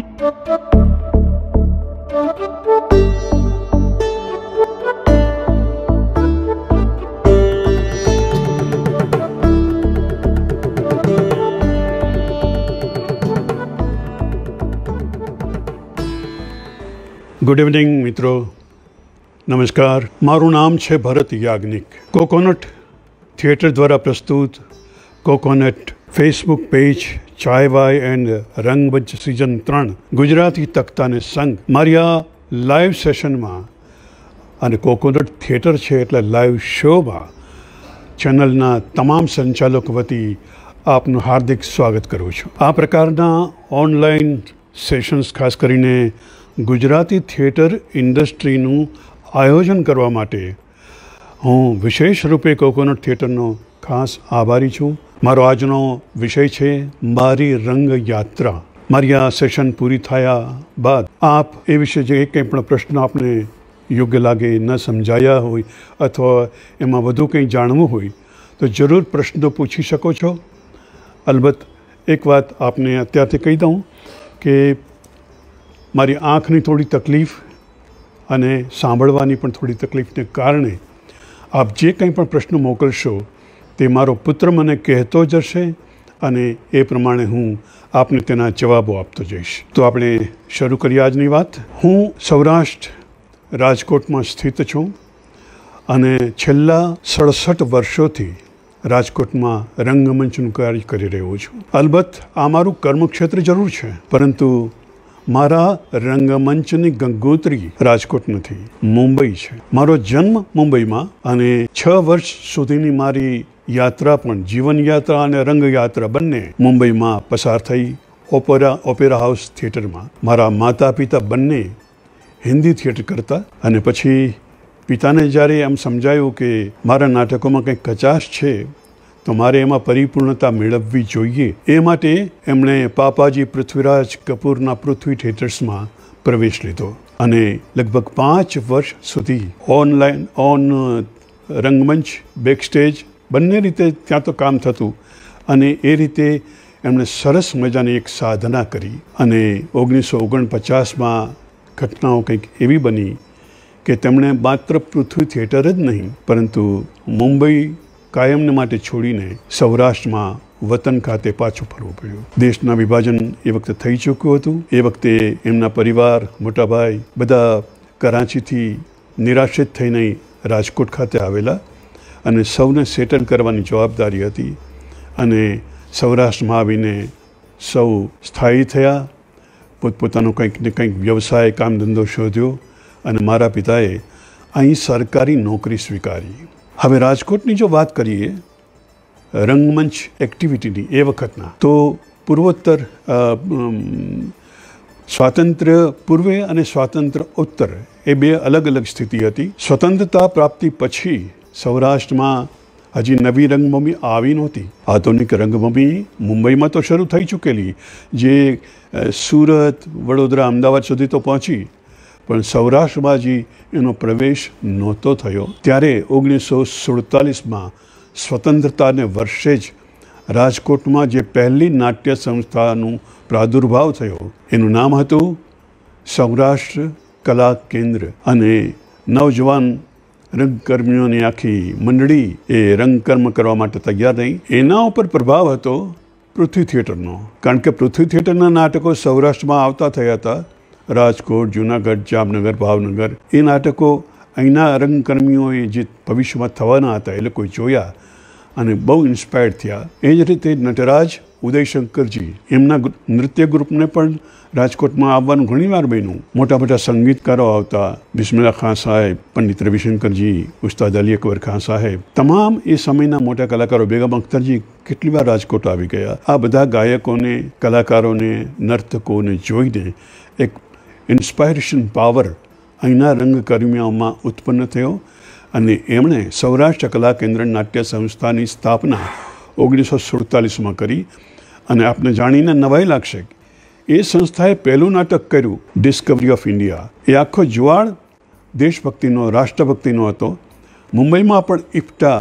Good evening મિત્રો, નમસ્કાર. મારું નામ છે ભરત યાજ્ઞિક. કોકોનટ થિયેટર દ્વારા પ્રસ્તુત કોકોનટ ફેસબુક પેજ ચાય Y and Rangmanch season 3 Gujarati તખ્તાને સંગ મારી આ લાઈવ સેશનમાં અને કોકોનટ થિયેટર છે એટલે લાઈવ શોમાં ચેનલના તમામ સંચાલકો વતી આપનું હાર્દિક સ્વાગત કરું છું. આ પ્રકારના ઓનલાઈન સેશન્સ ખાસ કરીને ગુજરાતી થિયેટર ઇન્ડસ્ટ્રીનું આયોજન કરવા માટે હું વિશેષ રૂપે કોકોનટ થિયેટરનો ખાસ આભારી છું. મારો આજનો વિષય છે મારી રંગયાત્રા. મારી આ સેશન પૂરી થયા બાદ આપ એ વિશે જે કંઈ પણ પ્રશ્ન આપને યોગ્ય લાગે, ન સમજાયા હોય અથવા એમાં વધુ કંઈ જાણવું હોય તો જરૂર પ્રશ્નો પૂછી શકો છો. અલબત્ત એક વાત આપને અત્યારથી કહી દઉં કે મારી આંખની થોડી તકલીફ અને સાંભળવાની પણ થોડી તકલીફને કારણે આપ જે કંઈ પણ પ્રશ્નો મોકલશો તે મારો પુત્ર મને કહેતો જશે અને એ પ્રમાણે હું આપને તેના જવાબો આપતો જઈશ. તો આપણે શરૂ કરીએ આજની વાત. હું સૌરાષ્ટ્ર રાજકોટમાં સ્થિત છું અને છેલ્લા 67 વર્ષોથી રાજકોટમાં રંગમંચનું કાર્ય કરી રહ્યો છું. અલબત્ત આ મારું કર્મક્ષેત્ર જરૂર છે, પરંતુ મારા રંગમંચની ગંગોત્રી રાજકોટ નથી, મુંબઈ છે. મારો જન્મ મુંબઈમાં અને 6 વર્ષ સુધીની મારી યાત્રા પણ જીવન યાત્રા અને રંગયાત્રા બંને મુંબઈમાં પસાર થઈ. ઓપેરા હાઉસ થિયેટરમાં મારા માતા પિતા બંને હિન્દી થિયેટર કરતા અને પછી પિતાને જ્યારે એમ સમજાયું કે મારા નાટકોમાં કંઈક કચાશ છે તો મારે એમાં પરિપૂર્ણતા મેળવવી જોઈએ, એ માટે એમણે પાપાજી પૃથ્વીરાજ કપૂરના પૃથ્વી થિયેટર્સમાં પ્રવેશ લીધો અને લગભગ 5 વર્ષ સુધી ઓન રંગમંચ, બેકસ્ટેજ બંને રીતે ત્યાં તો કામ થતું અને એ રીતે એમણે સરસ મજાની એક સાધના કરી. અને 1949માં ઘટનાઓ કંઈક એવી બની કે તેમણે માત્ર પૃથ્વી થિયેટર જ નહીં પરંતુ મુંબઈ કાયમને માટે છોડીને સૌરાષ્ટ્રમાં વતન ખાતે પાછું ફરવું પડ્યું. દેશના વિભાજન એ વખતે થઈ ચૂક્યું હતું. એ વખતે એમના પરિવાર, મોટાભાઈ બધા કરાંચીથી નિરાશિત થઈને રાજકોટ ખાતે આવેલા અને સૌને સેટલ કરવાની જવાબદારી હતી અને સૌરાષ્ટ્રમાં આવીને સૌ સ્થાયી થયા. પોતપોતાનો કંઈક ને કંઈક વ્યવસાય, કામ ધંધો શોધ્યો અને મારા પિતાએ અહીં સરકારી નોકરી સ્વીકારી. હવે રાજકોટની જો વાત કરીએ રંગમંચ એક્ટિવિટીની એ વખતના, તો પૂર્વોત્તર સ્વાતંત્ર્ય પૂર્વે અને સ્વાતંત્ર્ય ઉત્તર એ બે અલગ અલગ સ્થિતિ હતી. સ્વતંત્રતા પ્રાપ્તિ પછી સૌરાષ્ટ્રમાં હજી નવી રંગભૂમિ આવી નહોતી. આધુનિક રંગભૂમિ મુંબઈમાં તો શરૂ થઈ ચૂકેલી, જે સુરત, વડોદરા, અમદાવાદ સુધી તો પહોંચી, પણ સૌરાષ્ટ્રમાં હજી એનો પ્રવેશ નહોતો થયો. ત્યારે 1947માં સ્વતંત્રતાને વર્ષે જ રાજકોટમાં જે પહેલી નાટ્ય સંસ્થાનું પ્રાદુર્ભાવ થયો એનું નામ હતું સૌરાષ્ટ્ર કલા કેન્દ્ર. અને નવજવાન રંગકર્મીઓની આખી મંડળી એ રંગકર્મ કરવા માટે તૈયાર રહી. એના ઉપર પ્રભાવ હતો પૃથ્વી થિયેટરનો, કારણ કે પૃથ્વી થિયેટરના નાટકો સૌરાષ્ટ્રમાં આવતા થયા હતા. રાજકોટ, જૂનાગઢ, જામનગર, ભાવનગર એ નાટકો અહીંના રંગકર્મીઓએ જે ભવિષ્યમાં થવાના હતા એ લોકોએ જોયા અને બહુ ઇન્સ્પાયર્ડ થયા. એ જ રીતે નટરાજ ઉદયશંકરજી એમના નૃત્ય ગ્રુપને પણ રાજકોટમાં આવવાનું ઘણીવાર બન્યું. મોટા મોટા સંગીતકારો આવતા, બિસ્મિલ્લા ખાન સાહેબ, પંડિત રવિશંકરજી, ઉસ્તાદ અલી અકબર ખાન સાહેબ, તમામ એ સમયના મોટા કલાકારો, બેગમ અખ્તરજી કેટલી વાર રાજકોટ આવી ગયા. આ બધા ગાયકોને, કલાકારોને, નર્તકોને જોઈને એક ઇન્સ્પાયરેશન પાવર અહીંના રંગકર્મીઓમાં ઉત્પન્ન થયો અને એમણે સૌરાષ્ટ્ર કલા કેન્દ્ર નાટ્ય સંસ્થાની સ્થાપના 1947માં કરી. અને આપને જાણીને નવાઈ લાગશે, એ સંસ્થાએ પહેલું નાટક કર્યું ડિસ્કવરી ઓફ ઇન્ડિયા. એ આખો જુવાળ દેશભક્તિનો, રાષ્ટ્રભક્તિનો હતો. મુંબઈમાં પણ ઇપ્ટા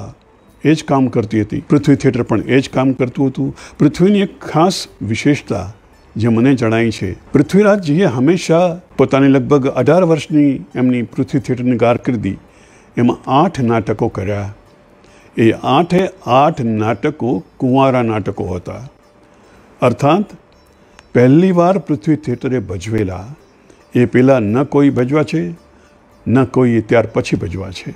એ જ કામ કરતી હતી, પૃથ્વી થિયેટર પણ એ જ કામ કરતું હતું. પૃથ્વીની એક ખાસ વિશેષતા જે મને જણાઈ છે, પૃથ્વીરાજજીએ હંમેશા પોતાની લગભગ 18 વર્ષની એમની પૃથ્વી થિયેટરની કારકિર્દી એમાં 8 નાટકો કર્યા. એ 8 નાટકો કુંવારા નાટકો હતા. અર્થાત પહેલીવાર પૃથ્વી થિયેટરે ભજવેલા. એ પહેલાં ન કોઈ ભજવા છે, ન કોઈ ત્યાર પછી ભજવા છે.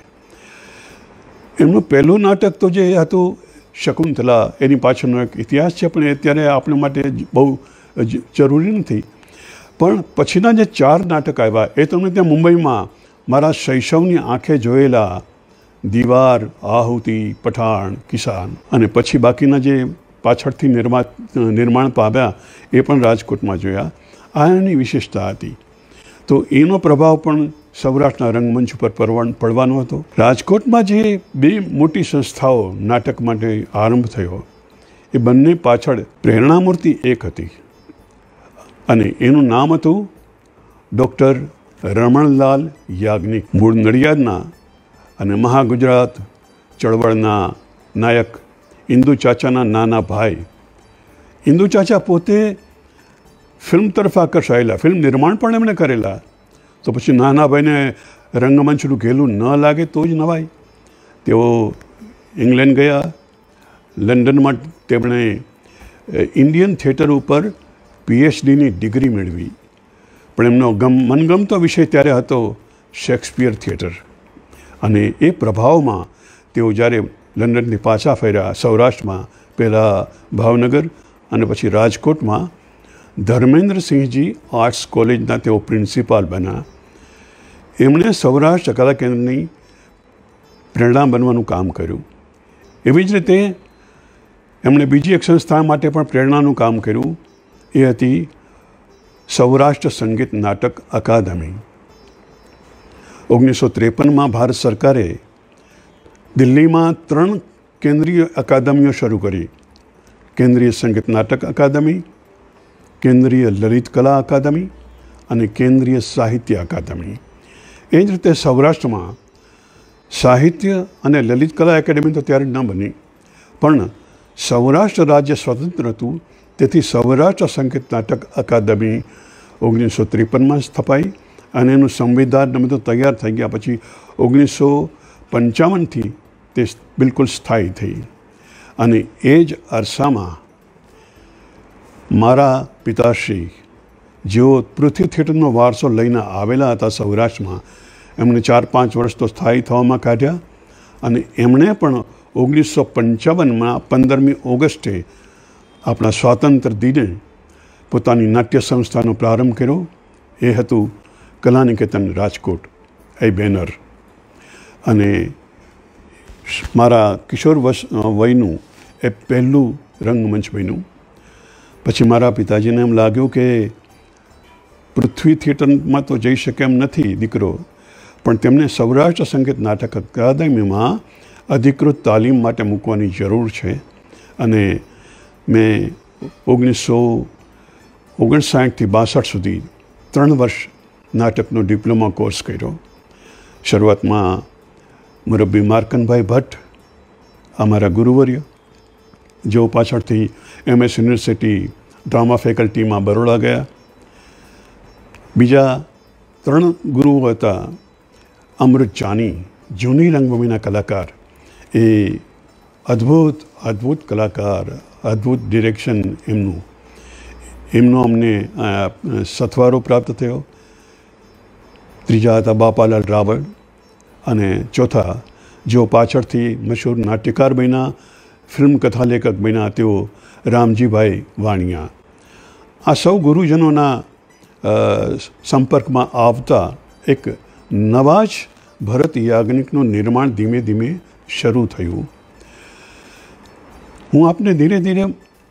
એમનું પહેલું નાટક તો જે હતું શકુંતલા, એની પાછળનો એક ઇતિહાસ છે, પણ એ અત્યારે આપણા માટે બહુ જરૂરી નથી. પણ પછીના જે 4 નાટક આવ્યા એ તમને ત્યાં મુંબઈમાં મારા શૈશવની આંખે જોયેલા દીવાર, આહુતિ, પઠાણ, કિસાન, અને પછી બાકીના જે પાછળથી નિર્માણ પામ્યા એ પણ રાજકોટમાં જોયા. આ એની વિશેષતા હતી. તો એનો પ્રભાવ પણ સૌરાષ્ટ્રના રંગમંચ ઉપર પડવાનો હતો. રાજકોટમાં જે 2 મોટી સંસ્થાઓ નાટક માટે આરંભ થયો એ બંને પાછળ પ્રેરણામૂર્તિ એક હતી અને એનું નામ હતું ડૉક્ટર રમણલાલ યાજ્ઞિક, મૂળ નડિયાદના અને મહાગુજરાત ચળવળના નાયક ઇન્દુ ચાચાના નાના ભાઈ. ઇન્દુ ચાચા પોતે ફિલ્મ તરફ આકર્ષાયેલા, ફિલ્મ નિર્માણ પણ એમણે કરેલા. તો પછી નાના ભાઈને રંગમંચનું ઘેલું ન લાગે તો જ નવાય. તેઓ ઇંગ્લેન્ડ ગયા. લંડનમાં તેમણે ઇન્ડિયન થિયેટર ઉપર PhDની ડિગ્રી મેળવી. પણ એમનો મનગમતો વિષય ત્યારે હતો શેક્સપિયર થિયેટર. અને એ પ્રભાવમાં તેઓ જ્યારે લંડનથી પાછા ફર્યા સૌરાષ્ટ્રમાં, પહેલાં ભાવનગર અને પછી રાજકોટમાં, ધર્મેન્દ્રસિંહજી આર્ટ્સ કોલેજના તેઓ પ્રિન્સિપાલ બન્યા. એમણે સૌરાષ્ટ્ર કલા કેન્દ્રની પ્રેરણા બનવાનું કામ કર્યું. એવી જ રીતે એમણે બીજી એક સંસ્થા માટે પણ પ્રેરણાનું કામ કર્યું. એ હતી સૌરાષ્ટ્ર સંગીત નાટક અકાદમી. 1953માં ભારત સરકારે દિલ્હીમાં 3 કેન્દ્રીય અકાદમીઓ શરૂ કરી. કેન્દ્રીય સંગીત નાટક અકાદમી, કેન્દ્રીય લલિત કલા અકાદમી અને કેન્દ્રીય સાહિત્ય અકાદમી. એ જ રીતે સૌરાષ્ટ્રમાં સાહિત્ય અને લલિત કલા એકેડમી તો ત્યારે ન બની, પણ સૌરાષ્ટ્ર રાજ્ય સ્વતંત્ર હતું, તેથી સૌરાષ્ટ્ર સંગીત નાટક અકાદમી 1953માં સ્થપાઈ અને એનું સંવિધાન બધું તૈયાર થઈ ગયા પછી 1955થી તે બિલકુલ સ્થાયી થઈ. અને એ જ અરસામાં મારા પિતાશ્રી, જેઓ પૃથ્વી થિયેટરનો વારસો લઈને આવેલા હતા સૌરાષ્ટ્રમાં, એમણે 4-5 વર્ષ તો સ્થાયી થવામાં કાઢ્યા. અને એમણે પણ 1955માં 15મી ઓગસ્ટે આપણા સ્વાતંત્ર્ય દિને પોતાની નાટ્ય સંસ્થાનો પ્રારંભ કર્યો. એ હતું કલાનિકેતન રાજકોટ, એ બેનર. અને મારા કિશોર વયનું એ પહેલું રંગમંચ બન્યું. પછી મારા પિતાજીને એમ લાગ્યું કે પૃથ્વી થિયેટરમાં તો જઈ શકે એમ નથી દીકરો, પણ તેમને સૌરાષ્ટ્ર સંગીત નાટક અકાદમીમાં અધિકૃત તાલીમ માટે મૂકવાની જરૂર છે. અને મેં 1959થી 62 સુધી 3 વર્ષ નાટકનો ડિપ્લોમા કોર્સ કર્યો. શરૂઆતમાં મુરબ્બી માર્કનભાઈ ભટ્ટ, અમારા ગુરુવર્ય, જેઓ પાછળથી MS યુનિવર્સિટી ડ્રામા ફેકલ્ટીમાં બરોડા ગયા. બીજા 3 ગુરુઓ હતા અમૃત જાની, જૂની રંગભૂમિના કલાકાર. એ અદ્ભુત કલાકાર, અદ્ભુત ડિરેક્શન એમનો અમને સથવારો પ્રાપ્ત થયો. ત્રીજા હતા બાપાલાલ રાવળ અને ચોથા જેઓ પાછળથી મશહૂર નાટ્યકાર બન્યા, ફિલ્મ કથા લેખક બન્યા, તેઓ રામજીભાઈ વાણિયા. આ સૌ ગુરુજનોના સંપર્કમાં આવતા એક નવા જ ભરત યાજ્ઞિકનું નિર્માણ ધીમે ધીમે શરૂ થયું. હું આપને ધીરે ધીરે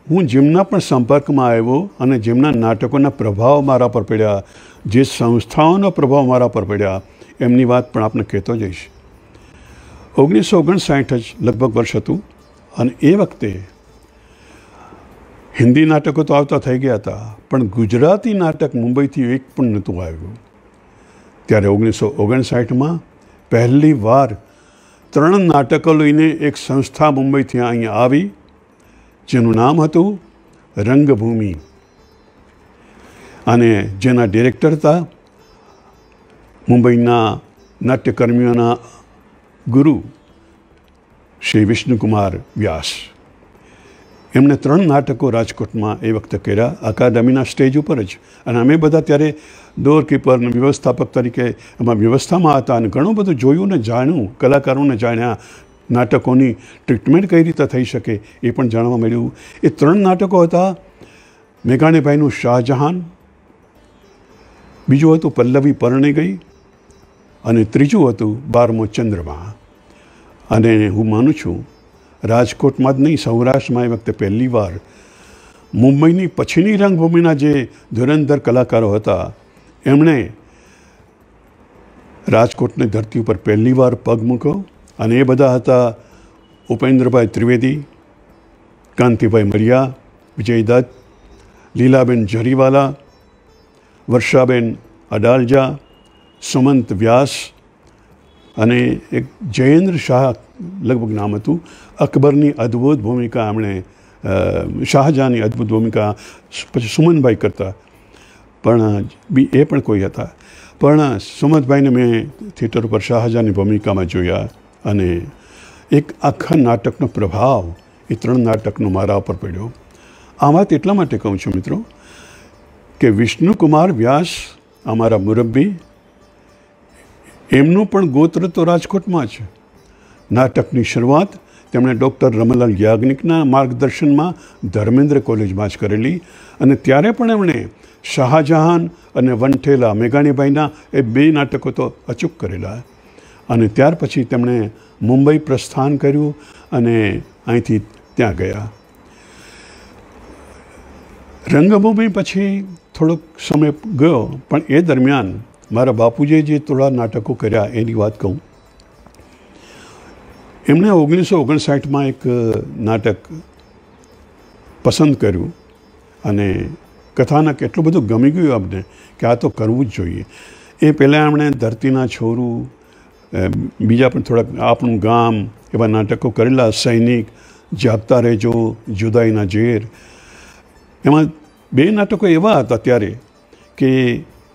હું જેમના પણ સંપર્કમાં આવ્યો અને જેમના નાટકોના પ્રભાવ મારા પર પડ્યા, જે સંસ્થાઓનો પ્રભાવ મારા પર પડ્યા, એમની વાત પણ આપને કહેતો જઈશ. 1959 જ લગભગ વર્ષ હતું અને એ વખતે હિન્દી નાટકો તો આવતા થઈ ગયા હતા, પણ ગુજરાતી નાટક મુંબઈથી એક પણ નહોતું આવ્યું. ત્યારે 1959માં પહેલી વાર 3 નાટકો લઈને એક સંસ્થા મુંબઈથી અહીંયા આવી, જેનું નામ હતું રંગભૂમિ. અને જેના ડિરેક્ટર હતા મુંબઈના નાટ્યકર્મીઓના ગુરુ શ્રી વિષ્ણુકુમાર વ્યાસ. એમણે 3 નાટકો રાજકોટમાં એ વખતે કર્યા, અકાદમીના સ્ટેજ ઉપર જ. અને અમે બધા ત્યારે દોરકીપર અને વ્યવસ્થાપક તરીકે એમાં વ્યવસ્થામાં હતા અને ઘણું બધું જોયું ને જાણ્યું, કલાકારોને જાણ્યા, નાટકોની ટ્રીટમેન્ટ કઈ રીતે થઈ શકે એ પણ જાણવા મળ્યું. એ 3 નાટકો હતા. મેઘાણીભાઈનું શાહજહાન, બીજું હતું પલ્લવી પરણી ગઈ અને ત્રીજું હતું 12મો ચંદ્રમા. અને હું માનું છું રાજકોટમાં જ નહીં, સૌરાષ્ટ્રમાં એ વખતે પહેલીવાર મુંબઈની પછીની રંગભૂમિના જે ધુરંધર કલાકારો હતા એમણે રાજકોટની ધરતી ઉપર પહેલીવાર પગ મૂક્યો. અને એ બધા હતા ઉપેન્દ્રભાઈ ત્રિવેદી, કાંતિભાઈ મરિયા, વિજય દત્ત, લીલાબેન જરીવાલા, વર્ષાબેન અડાલજા, સુમંત વ્યાસ અને એક જયેન્દ્ર શાહ લગભગ નામ હતું. અકબરની અદ્ભુત ભૂમિકા એમણે, શાહજહાંની અદ્ભુત ભૂમિકા પછી સુમનભાઈ કરતા, પણ એ પણ કોઈ હતા. પણ સુમંતભાઈને મેં થિયેટર ઉપર શાહજહાંની ભૂમિકામાં જોયા અને એક આખા નાટકનો પ્રભાવ એ 3 નાટકનો મારા ઉપર પડ્યો. આ વાત એટલા માટે કહું છું મિત્રો કે વિષ્ણુકુમાર વ્યાસ અમારા મુરબ્બી, એમનું પણ ગોત્ર તો રાજકોટમાં છે. નાટકની શરૂઆત તેમણે ડૉક્ટર રમલાલ યાજ્ઞિકના માર્ગદર્શનમાં ધર્મેન્દ્ર કોલેજમાં જ કરેલી. અને ત્યારે પણ એમણે શાહજહાન અને વનઠેલા મેઘાણીભાઈના એ 2 નાટકો તો અચૂક કરેલા. અને ત્યાર પછી તેમણે મુંબઈ પ્રસ્થાન કર્યું અને અહીંથી ત્યાં ગયા. રંગભૂમિ પછી થોડોક સમય ગયો, પણ એ દરમિયાન મારા બાપુજીએ જે થોડા નાટકો કર્યા એની વાત કહું. એમણે 1959માં એક નાટક પસંદ કર્યું અને કથાનક એટલું બધું ગમી ગયું અમને કે આ તો કરવું જ જોઈએ. એ પહેલાં એમણે ધરતીના છોરું, બીજા પણ થોડાક આપણું ગામ એવા નાટકો કરેલા, સૈનિક, જાગતા રહેજો, જુદાઈના ઝેર. એમાં 2 નાટકો એવા હતા ત્યારે કે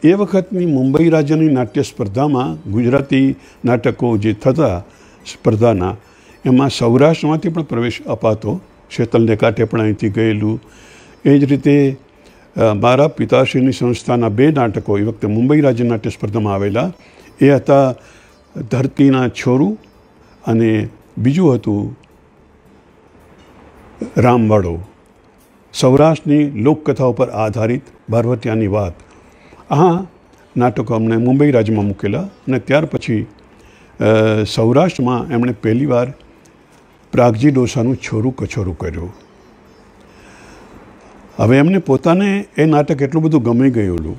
એ વખતની મુંબઈ રાજ્યની નાટ્ય સ્પર્ધામાં ગુજરાતી નાટકો જે થતા સ્પર્ધાના, એમાં સૌરાષ્ટ્રમાંથી પણ પ્રવેશ અપાતો. શેતલને કાંઠે પણ અહીંથી ગયેલું. એ જ રીતે મારા પિતાશ્રીની સંસ્થાના 2 નાટકો એ વખતે મુંબઈ રાજ્ય નાટ્ય સ્પર્ધામાં આવેલા. એ હતા ધરતીના છોરું અને બીજું હતું રામવાડો, સૌરાષ્ટ્રની લોકકથા ઉપર આધારિત ભારવટિયાની વાત. આ નાટકો અમને મુંબઈ રાજ્યમાં મૂકેલા. અને ત્યાર પછી સૌરાષ્ટ્રમાં એમણે પહેલીવાર પ્રાગજી ડોસાનું છોરું કછોરું કર્યું. હવે એમને પોતાને એ નાટક એટલું બધું ગમી ગયેલું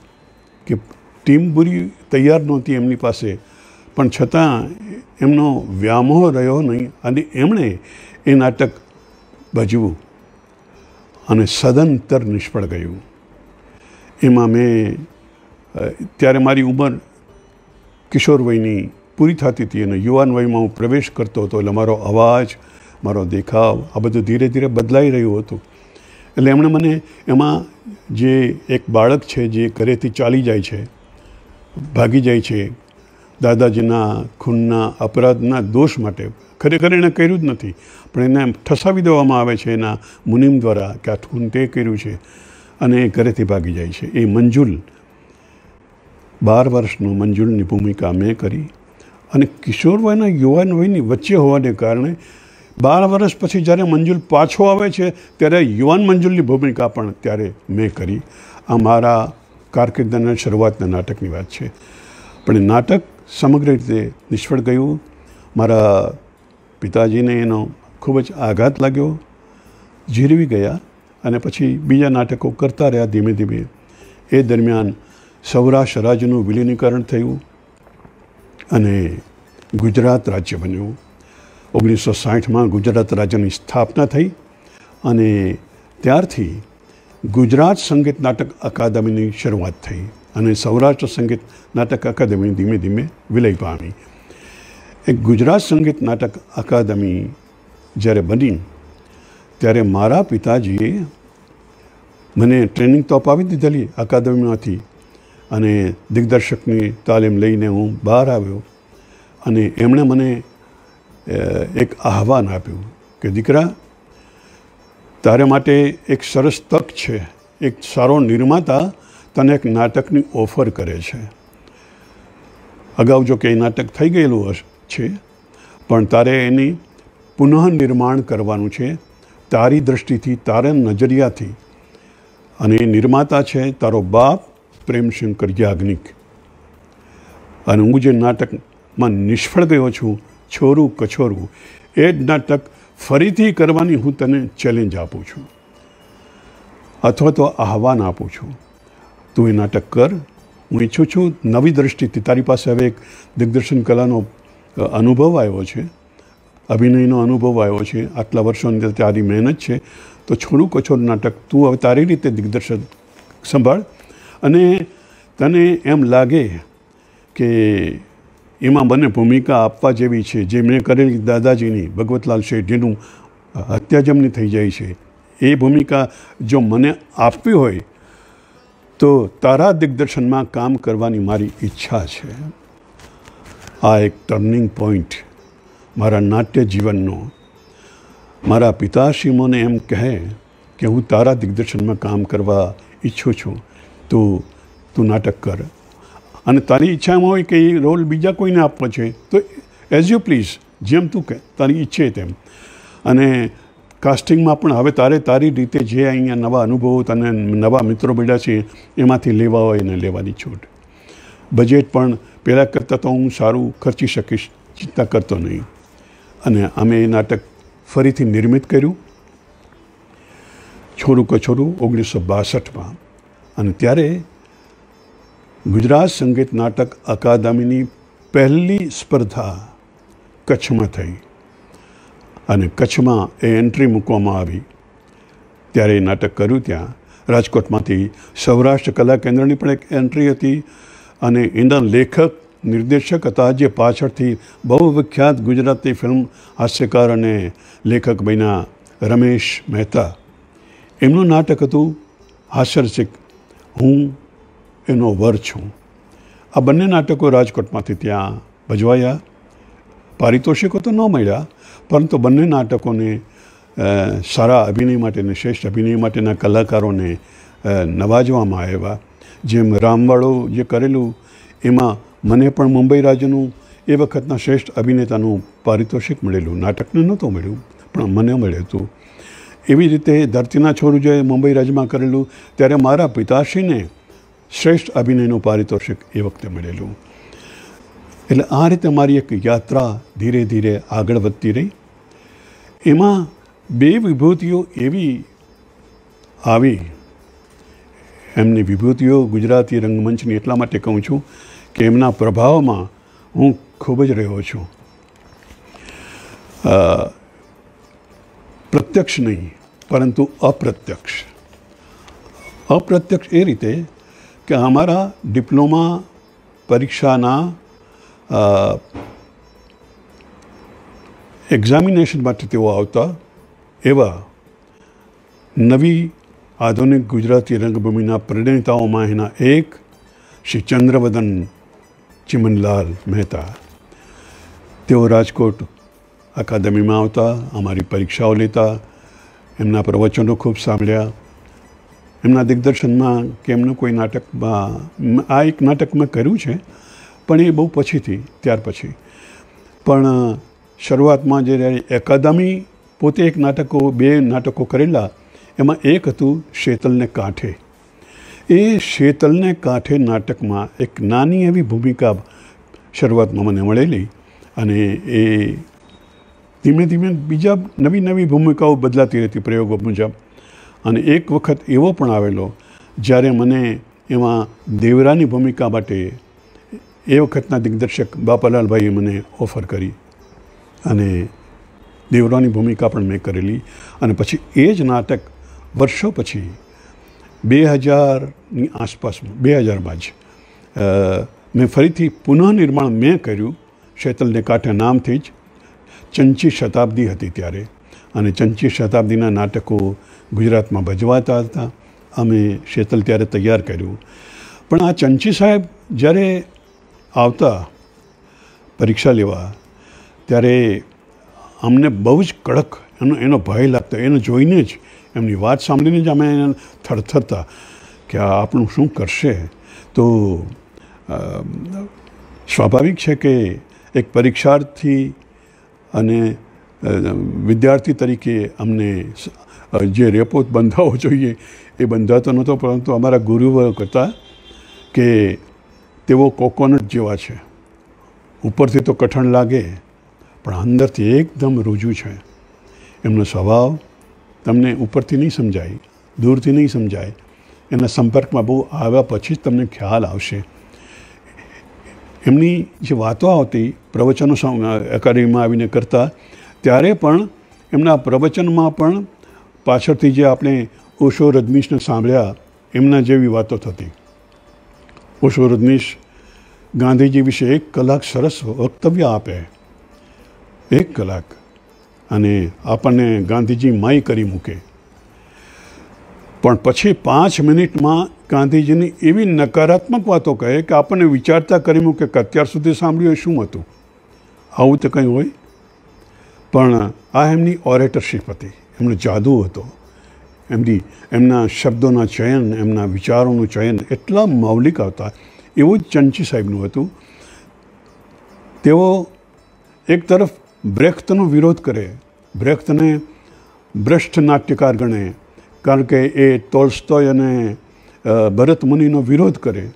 કે ટીમ પૂરી તૈયાર નહોતી એમની પાસે, પણ છતાં એમનો વ્યામોહ રહ્યો નહીં અને એમણે એ નાટક ભજવું અને સદંતર નિષ્ફળ ગયું. એમાં મેં ત્યારે મારી ઉંમર કિશોર વયની પૂરી થતી હતી અને યુવાન વયમાં હું પ્રવેશ કરતો હતો. એટલે મારો અવાજ, મારો દેખાવ આ બધું ધીરે ધીરે બદલાઈ રહ્યું હતું. એટલે એમણે મને એમાં જે એક બાળક છે જે ઘરેથી ચાલી જાય છે, ભાગી જાય છે દાદાજીના ખૂનના અપરાધના દોષ માટે, ખરેખર એણે કર્યું જ નથી પણ એને ઠસાવી દેવામાં આવે છે એના મુનિમ દ્વારા કે આ ખૂન તે કર્યું છે અને એ ઘરેથી ભાગી જાય છે. એ મંજુલ, 12 વર્ષનું મંજુલની ભૂમિકા મેં કરી. અને કિશોર વયના યુવાન વયની વચ્ચે હોવાને કારણે 12 વર્ષ પછી જ્યારે મંજુલ પાછો આવે છે ત્યારે યુવાન મંજુલની ભૂમિકા પણ ત્યારે મેં કરી. આ મારા કારકિર્દીના શરૂઆતના નાટકની વાત છે. પણ એ નાટક સમગ્ર રીતે નિષ્ફળ ગયું. મારા પિતાજીને એનો ખૂબ જ આઘાત લાગ્યો, જીરવી ગયા અને પછી બીજા નાટકો કરતા રહ્યા ધીમે ધીમે. એ દરમિયાન સૌરાષ્ટ્ર રાજ્યનું વિલીનીકરણ થયું અને ગુજરાત રાજ્ય બન્યું. 1960માં ગુજરાત રાજ્યની સ્થાપના થઈ અને ત્યારથી ગુજરાત સંગીત નાટક અકાદમીની શરૂઆત થઈ અને સૌરાષ્ટ્ર સંગીત નાટક અકાદમી ધીમે ધીમે વિલય પામી. એક ગુજરાત સંગીત નાટક અકાદમી જ્યારે બની ત્યારે મારા પિતાજીએ મને ટ્રેનિંગ તો અપાવી દીધેલી અકાદમીમાંથી અને દિગ્દર્શકની તાલીમ લઈને હું બહાર આવ્યો અને એમણે મને એક આહ્વાન આપ્યું કે દીકરા, તારે માટે એક સરસ તક છે. એક સારો નિર્માતા તને એક નાટકની ઓફર કરે છે. અગાઉ જો કે એ નાટક થઈ ગયેલું છે, પણ તારે એની પુનઃનિર્માણ કરવાનું છે તારી દૃષ્ટિથી, તારા નજરિયાથી. અને એ નિર્માતા છે તારો બાપ પ્રેમશંકર યાજ્ઞિક. અને હું જે નાટકમાં નિષ્ફળ ગયો છું, છોરું કછોરું, એ જ નાટક ફરીથી કરવાની હું તને ચેલેન્જ આપું છું, અથવા તો આહ્વાન આપું છું. તું એ નાટક કર. હું ઈચ્છું છું નવી દૃષ્ટિથી. તારી પાસે હવે એક દિગ્દર્શન કલાનો અનુભવ આવ્યો છે, અભિનયનો અનુભવ આવ્યો છે, આટલા વર્ષોની અંદર તારી મહેનત છે, તો છોડું કછોડ નાટક તું હવે તારી રીતે દિગ્દર્શન સંભાળ. અને તને એમ લાગે કે એમાં મને ભૂમિકા આપવા જેવી છે, જે મેં કરેલી દાદાજીની, ભગવતલાલ શેઠ, જેનું હત્યા જેમની થઈ જાય છે, એ ભૂમિકા જો મને આપવી હોય તો તારા દિગ્દર્શનમાં કામ કરવાની મારી ઈચ્છા છે. આ એક ટર્નિંગ પોઈન્ટ મારા નાટ્ય જીવનનો. મારા પિતાશ્રી મને એમ કહે કે હું તારા દિગ્દર્શનમાં કામ કરવા ઈચ્છું છું, તું નાટક કર. અને તારી ઈચ્છામાં હોય કે એ રોલ બીજા કોઈને આપવો છે તો એઝ યુ પ્લીઝ, જેમ તું કહે, તારી ઈચ્છે તેમ. અને કાસ્ટિંગમાં પણ હવે તારે તારી રીતે જે અહીંયા નવા અનુભવો તને નવા મિત્રો મળ્યા છે એમાંથી લેવા હોય એને લેવાની છૂટ. બજેટ પણ પહેલાં કરતાં તો હું સારું ખર્ચી શકીશ, ચિંતા કરતો નહીં. અને અમે એ નાટક ફરીથી નિર્મિત કર્યું, છોરું કછોરું, 1962માં. અને ત્યારે ગુજરાત સંગીત નાટક અકાદમીની પહેલી સ્પર્ધા કચ્છમાં થઈ અને કચ્છમાં એ એન્ટ્રી મૂકવામાં આવી. ત્યારે એ નાટક કર્યું. ત્યાં રાજકોટમાંથી સૌરાષ્ટ્ર કલા કેન્દ્રની પણ એક એન્ટ્રી હતી અને એના લેખક નિર્દેશક હતા જે પાછળથી બહુ વિખ્યાત ગુજરાતી ફિલ્મ હાસ્યકાર અને લેખક બન્યા રમેશ મહેતા. એમનું નાટક હતું હાસ્યરસિક હું એનો વર છું. આ બંને નાટકો રાજકોટમાંથી ત્યાં ભજવાયા. પારિતોષિકો તો ન મળ્યા, પરંતુ બંને નાટકોને સારા અભિનય માટે અને શ્રેષ્ઠ અભિનય માટેના કલાકારોને નવાજવામાં આવ્યા. જેમ રામવાળો જે કરેલું એમાં મને પણ મુંબઈ રાજ્યનું એ વખતના શ્રેષ્ઠ અભિનેતાનું પારિતોષિક મળેલું. નાટકને નહોતું મળ્યું પણ મને મળ્યું હતું. એવી રીતે ધરતીના છોરું જે મુંબઈ રાજ્યમાં કરેલું ત્યારે મારા પિતાશ્રીને શ્રેષ્ઠ અભિનયનું પારિતોષિક એ વખતે મળેલું. એટલે આ રીતે મારી એક યાત્રા ધીરે ધીરે આગળ વધતી રહી. એમાં બે વિભૂતિઓ એવી આવી, એમની વિભૂતિઓ ગુજરાતી રંગમંચની એટલા માટે કહું છું કે એમના પ્રભાવમાં હું ખૂબ જ રહ્યો છું. પ્રત્યક્ષ નહીં પરંતુ અપ્રત્યક્ષ. અપ્રત્યક્ષ એ રીતે કે અમારા ડિપ્લોમા પરીક્ષાના એક્ઝામિનેશન માટે તેઓ આવતા. એવા નવી આધુનિક ગુજરાતી રંગભૂમિના પ્રણેતાઓમાં એના એક શ્રી ચંદ્રવદન ચિમનલાલ મહેતા. તેઓ રાજકોટ અકાદમીમાં આવતા, અમારી પરીક્ષાઓ લેતા, એમના પ્રવચનો ખૂબ સાંભળ્યા. એમના દિગ્દર્શનમાં કે એમનું કોઈ નાટકમાં, આ એક નાટક મેં કર્યું છે પણ એ બહુ પછીથી, ત્યાર પછી. પણ શરૂઆતમાં જે અકાદમી પોતે એક નાટકો, બે નાટકો કરેલા, એમાં એક હતું શેતલને કાંઠે. એ શેતલને કાંઠે નાટકમાં એક નાની એવી ભૂમિકા શરૂઆતમાં મને મળેલી અને એ ધીમે ધીમે બીજા નવી નવી ભૂમિકાઓ બદલાતી રહેતી પ્રયોગો મુજબ. અને એક વખત એવો પણ આવેલો જ્યારે મને એમાં દેવરાની ભૂમિકા માટે એ વખતના દિગ્દર્શક બાપાલાલભાઈએ મને ઓફર કરી અને દેવરાની ભૂમિકા પણ મેં કરેલી. અને પછી એ જ નાટક વર્ષો પછી 2000ની આસપાસમાં, 2000માં જ મેં ફરીથી પુનઃનિર્માણ મેં કર્યું શેતલને કાંઠે નામથી જ. ચંચી શતાબ્દી હતી ત્યારે, અને ચંચી શતાબ્દીના નાટકો ગુજરાતમાં ભજવાતા હતા અમે શેતલ ત્યારે તૈયાર કર્યું. પણ આ ચંચી સાહેબ જ્યારે આવતા પરીક્ષા લેવા ત્યારે અમને બહુ જ કડક એનો ભય લાગતો. એને જોઈને જ, એમની વાત સાંભળીને જ અમે થરથરતા કે આ આપણું શું કરશે. તો સ્વાભાવિક છે કે એક પરીક્ષાર્થી અને વિદ્યાર્થી તરીકે અમને જે રેપો બંધાવવો જોઈએ એ બંધાતો નહોતો. પરંતુ અમારા ગુરુઓ કહેતા કે તેઓ કોકોનટ જેવા છે, ઉપરથી તો કઠણ લાગે પણ અંદરથી એકદમ રૂજુ છે. એમનો સ્વભાવ તમને ઉપરથી નહીં સમજાય, દૂરથી નહીં સમજાય, એના સંપર્કમાં બહુ આવ્યા પછી જ તમને ખ્યાલ આવશે. એમની જે વાતો આવતી પ્રવચનો એકેડમીમાં આવીને કરતા, ત્યારે પણ એમના પ્રવચનમાં પણ પાછળથી જે આપણે ઓશો રજનીશને સાંભળ્યા એમના જેવી વાતો થતી. ઓશો રજનીશ ગાંધીજી વિશે 1 કલાક સરસ વક્તવ્ય આપે, 1 કલાક, અને આપણને ગાંધીજી માય કરી મૂકે. પણ પછી 5 મિનિટમાં ગાંધીજીની એવી નકારાત્મક વાતો કહે કે આપણને વિચારતા કરી મૂકે કે અત્યાર સુધી સાંભળ્યું એ શું હતું. આવું તો કંઈ હોય. પણ આ એમની ઓરેટરશીપ હતી, એમનો જાદુ હતો. એમના શબ્દોના ચયન, એમના વિચારોનું ચયન એટલા મૌલિક આવતા. એવું જ ચંચી સાહેબનું હતું. તેઓ એક તરફ બ્રેખ્તનો વિરોધ કરે, બ્રેખ્તને ભ્રષ્ટ નાટ્યકાર ગણે, કારણ કે એ ટોલ્સ્ટોય અને ભરત મુનિનો વિરોધ કરે.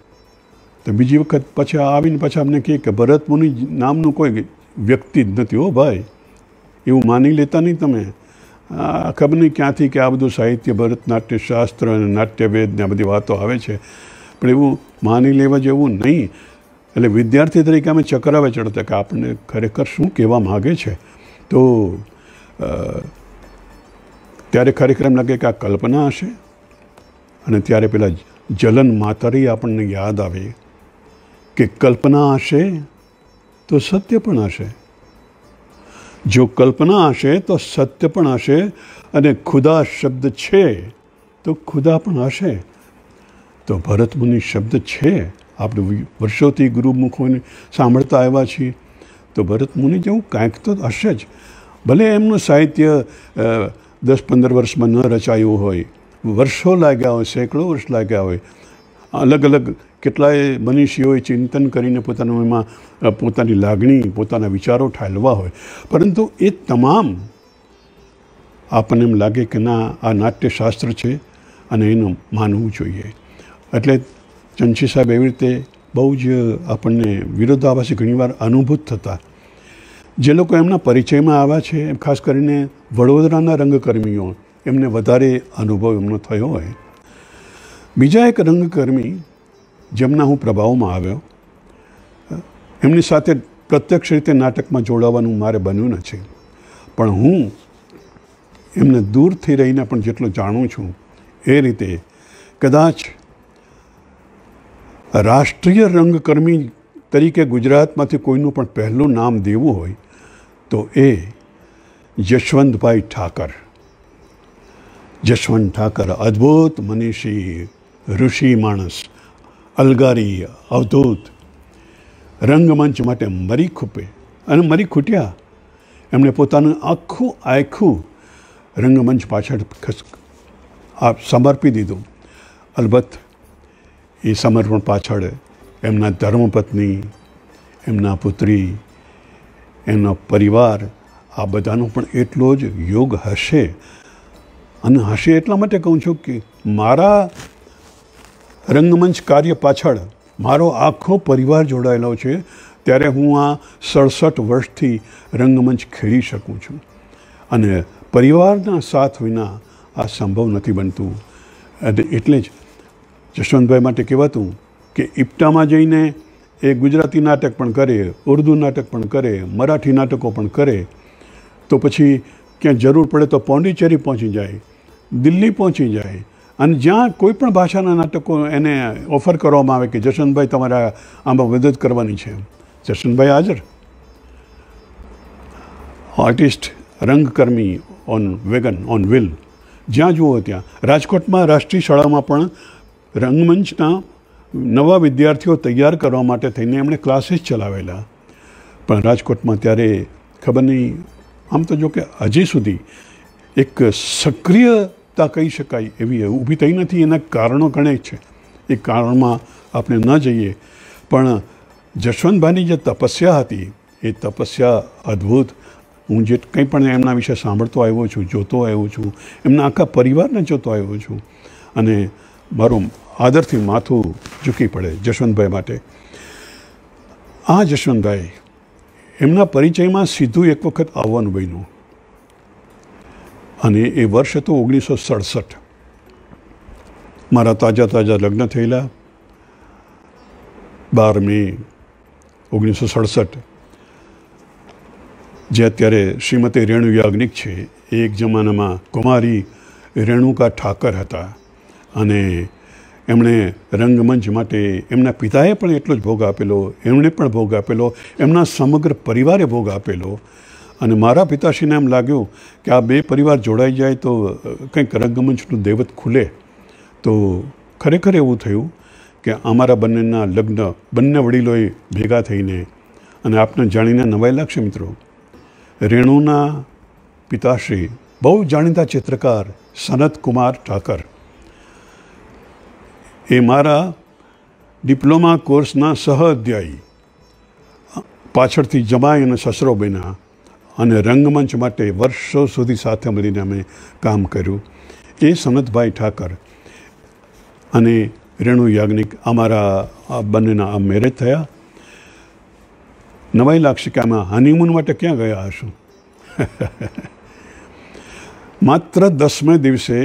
તો બીજી વખત પછી આવીને પાછા અમને કહે કે ભરત મુનિ નામનું કોઈ વ્યક્તિ જ નથી. હો ભાઈ, એવું માની લેતા નહીં તમે. ખબર નહીં ક્યાંથી કે આ બધું સાહિત્ય, ભરતનાટ્ય શાસ્ત્ર અને નાટ્યવેદ ને આ બધી વાતો આવે છે, પણ એવું માની લેવા જેવું નહીં. એટલે વિદ્યાર્થી તરીકે અમે ચકરાવે ચડતા કે આપણને ખરેખર શું કહેવા માગે છે. તો ત્યારે ખરેખર એમ લાગે કે આ કલ્પના હશે. અને ત્યારે પેલા જલન માતરી આપણને યાદ આવે કે કલ્પના હશે તો સત્ય પણ હશે, જો કલ્પના હશે તો સત્ય પણ હશે, અને ખુદા શબ્દ છે તો ખુદા પણ હશે. તો ભરત મુનિ શબ્દ છે. આપણે વર્ષોથી ગુરુમુખોને સાંભળતા આવ્યા છીએ, તો ભરત મુનિ જેવું કાંઈક તો હશે જ. ભલે એમનું સાહિત્ય 10-15 વર્ષમાં ન રચાયું હોય, વર્ષો લાગ્યા હોય, સેંકડો વર્ષ લાગ્યા હોય, અલગ અલગ કેટલાય મનીષીઓએ ચિંતન કરીને પોતાની લાગણી, પોતાના વિચારો ઠાલવા હોય, પરંતુ એ તમામ આપણને એમ લાગે કે ના, આ નાટ્યશાસ્ત્ર છે અને એનું માનવું જોઈએ. એટલે ચંચી સાહેબ એવી રીતે બહુ જ આપણને વિરોધાભાસી ઘણીવાર અનુભૂત થતા. જે લોકો એમના પરિચયમાં આવ્યા છે, ખાસ કરીને વડોદરાના રંગકર્મીઓ, એમને વધારે અનુભવ એમનો થયો હોય. બીજા એક રંગકર્મી જેમના હું પ્રભાવમાં આવ્યો, એમની સાથે પ્રત્યક્ષ રીતે નાટકમાં જોડાવાનું મારે બન્યું નથી, પણ હું એમને દૂરથી રહીને પણ જેટલું જાણું છું એ રીતે કદાચ રાષ્ટ્રીય રંગકર્મી તરીકે ગુજરાતમાંથી કોઈનું પણ પહેલું નામ દેવું હોય તો એ જશવંતભાઈ ઠાકર. જશવંત ઠાકર અદ્ભુત મનીષી, ઋષિ માણસ, અલગારી, અવધૂત, રંગમંચ માટે મરી ખૂપે અને મરી ખૂટ્યા. એમણે પોતાનું આખું રંગમંચ પાછળ સમર્પી દીધું. અલબત્ત એ સમર્પણ પાછળ એમના ધર્મપત્ની, એમના પુત્રી, એમનો પરિવાર, આ બધાનો પણ એટલો જ યોગ હશે. અને હશે એટલા માટે કહું છું કે મારા રંગમંચ કાર્ય પાછળ મારો આખો પરિવાર જોડાયેલો છે, ત્યારે હું આ 67 વર્ષથી રંગમંચ ખેડી શકું છું. અને પરિવારના સાથ વિના આ સંભવ નથી બનતું. અને એટલે જ જશવંતભાઈ માટે કહેવાતું કે ઇપ્ટામાં જઈને એ ગુજરાતી નાટક પણ કરે, ઉર્દુ નાટક પણ કરે, મરાઠી નાટકો પણ કરે, તો પછી ક્યાં જરૂર પડે તો પોંડિચેરી પહોંચી જાય, દિલ્હી પહોંચી જાય, અને જ્યાં કોઈ પણ ભાષાના નાટકો એને ઓફર કરવામાં આવે કે જશવંતભાઈ તમારે આમાં મદદ કરવાની છે, જશવંતભાઈ હાજર. આર્ટિસ્ટ, રંગકર્મી ઓન વેગન, ઓન વ્હીલ, જ્યાં જુઓ ત્યાં. રાજકોટમાં રાષ્ટ્રીય શાળામાં પણ રંગમંચના નવા વિદ્યાર્થીઓ તૈયાર કરવા માટે થઈને એમણે ક્લાસીસ ચલાવેલા. પણ રાજકોટમાં ત્યારે ખબર નહીં, આમ તો જો કે હજી સુધી એક સક્રિયતા કહી શકાય એવી ઊભી થઈ નથી. એના કારણો ઘણે છે, એ કારણમાં આપણે ન જઈએ. પણ જશવંતભાઈની જે તપસ્યા હતી એ તપસ્યા અદ્ભુત. હું જે કંઈ પણ એમના વિશે સાંભળતો આવ્યો છું, જોતો આવ્યો છું, એમના આખા પરિવારને જોતો આવ્યો છું, અને મારું આદરથી માથું ઝૂકી પડે જશવંતભાઈ માટે. આ જશવંતભાઈ એમના પરિચયમાં સીધું એક વખત આવવાનું બન્યું, અને એ વર્ષ હતો 1967. મારા તાજા લગ્ન થયેલા 12 મે 1967. જે અત્યારે શ્રીમતી રેણુ યાજ્ઞિક છે, એ એક જમાનામાં કુમારી રેણુકા ઠાકર હતા, અને એમણે રંગમંચ માટે એમના પિતાએ પણ એટલો જ ભોગ આપેલો, એમણે પણ ભોગ આપેલો, એમના સમગ્ર પરિવારે ભોગ આપેલો. અને મારા પિતાશ્રીને એમ લાગ્યું કે આ બે પરિવાર જોડાઈ જાય તો કંઈક રંગમંચનું દેવત ખુલે. તો ખરેખર એવું થયું કે અમારા બંનેના લગ્ન બંને વડીલોએ ભેગા થઈને, અને આપને જાણીને નવાઈ લાગશે મિત્રો, રેણુના પિતાશ્રી બહુ જાણીતા ચિત્રકાર સનતકુમાર ઠાકર, એ મારા ડિપ્લોમા કોર્સના સહઅધ્યાયી, પાછળથી જમાઈ અને સસરો બન્યા, અને રંગમંચ માટે વર્ષો સુધી સાથે મળીને અમે કામ કર્યું. એ સનતભાઈ ઠાકર અને રેણુ યાજ્ઞિક, અમારા બંનેના આ મેરેજ થયા. નવાઈ લાગશે કે આમાં હનીમૂન માટે ક્યાં ગયા હશું. માત્ર 10મે દિવસે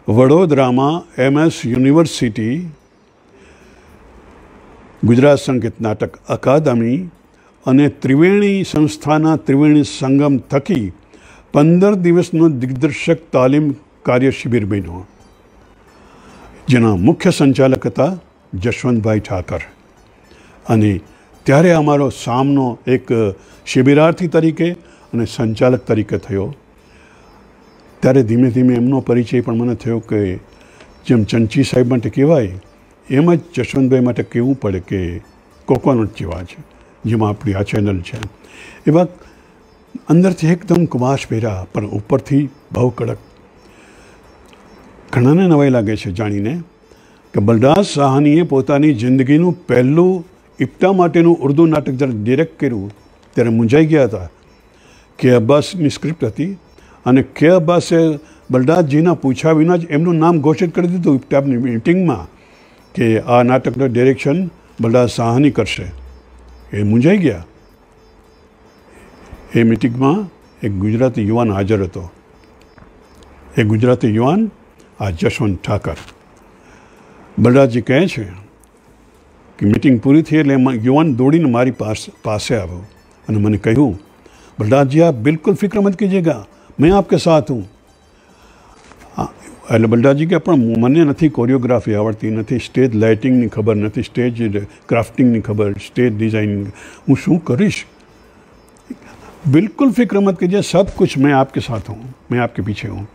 વડોદરામાં MS યુનિવર્સિટી ગુજરાત સંગીત નાટક અકાદમી અને ત્રિવેણી સંસ્થાના ત્રિવેણી સંગમ થકી 15 દિવસનો દિગ્દર્શક તાલીમ કાર્ય શિબિર બન્યો, જેના મુખ્ય સંચાલક હતા જશવંતભાઈ ઠાકર. અને ત્યારે અમારો સામનો એક શિબિરાર્થી તરીકે અને સંચાલક તરીકે થયો. ત્યારે ધીમે ધીમે એમનો પરિચય પણ મને થયો કે જેમ ચંચી સાહેબ માટે કહેવાય એમ જ જશવંતભાઈ માટે કહેવું પડે કે કોકોનટ જેવા છે, જેમાં આપણી આ ચેનલ છે. એવા અંદરથી એકદમ કુમાશ પહેર્યા, પણ ઉપરથી બહુ કડક. ઘણાને નવાઈ લાગે છે જાણીને કે બલરાજ સાહનીએ પોતાની જિંદગીનું પહેલું ઇપ્ટા માટેનું ઉર્દુ નાટક જ્યારે ડિરેક્ટ કર્યું ત્યારે મૂંઝાઈ ગયા હતા. કે અબ્બાસની સ્ક્રિપ્ટ હતી, અને કે અબ્બાસે બલરાજજીના પૂછ્યા વિના જ એમનું નામ ઘોષિત કરી દીધું ઇપ્ટાની મિટિંગમાં કે આ નાટકનું ડિરેક્શન બલરાજ સાહની કરશે. એ મૂંઝાઈ ગયા. એ મિટિંગમાં એક ગુજરાતી યુવાન હાજર હતો. એ ગુજરાતી યુવાન આ જશવંત ઠાકર. બલરાજજી કહે છે कि मीटिंग पूरी थी એટલે યુવાન દોડીને મારી પાસે આવ્યો અને મને કહ્યું, बलराज जी आप बिल्कुल फिक्र मत कीजिएगा, मैं आपके साथ हूँ. એટલે બલરાજજી કે પણ મને નથી કોરિયોગ્રાફી આવડતી, નથી સ્ટેજ લાઇટિંગની ખબર, નથી સ્ટેજ ક્રાફ્ટિંગની ખબર, સ્ટેજ ડિઝાઇનિંગ, હું શું કરીશ. बिल्कुल फिक्र मत कीजिए, सब कुछ मैं आपके साथ हूँ, मैं आपके पीछे हूँ,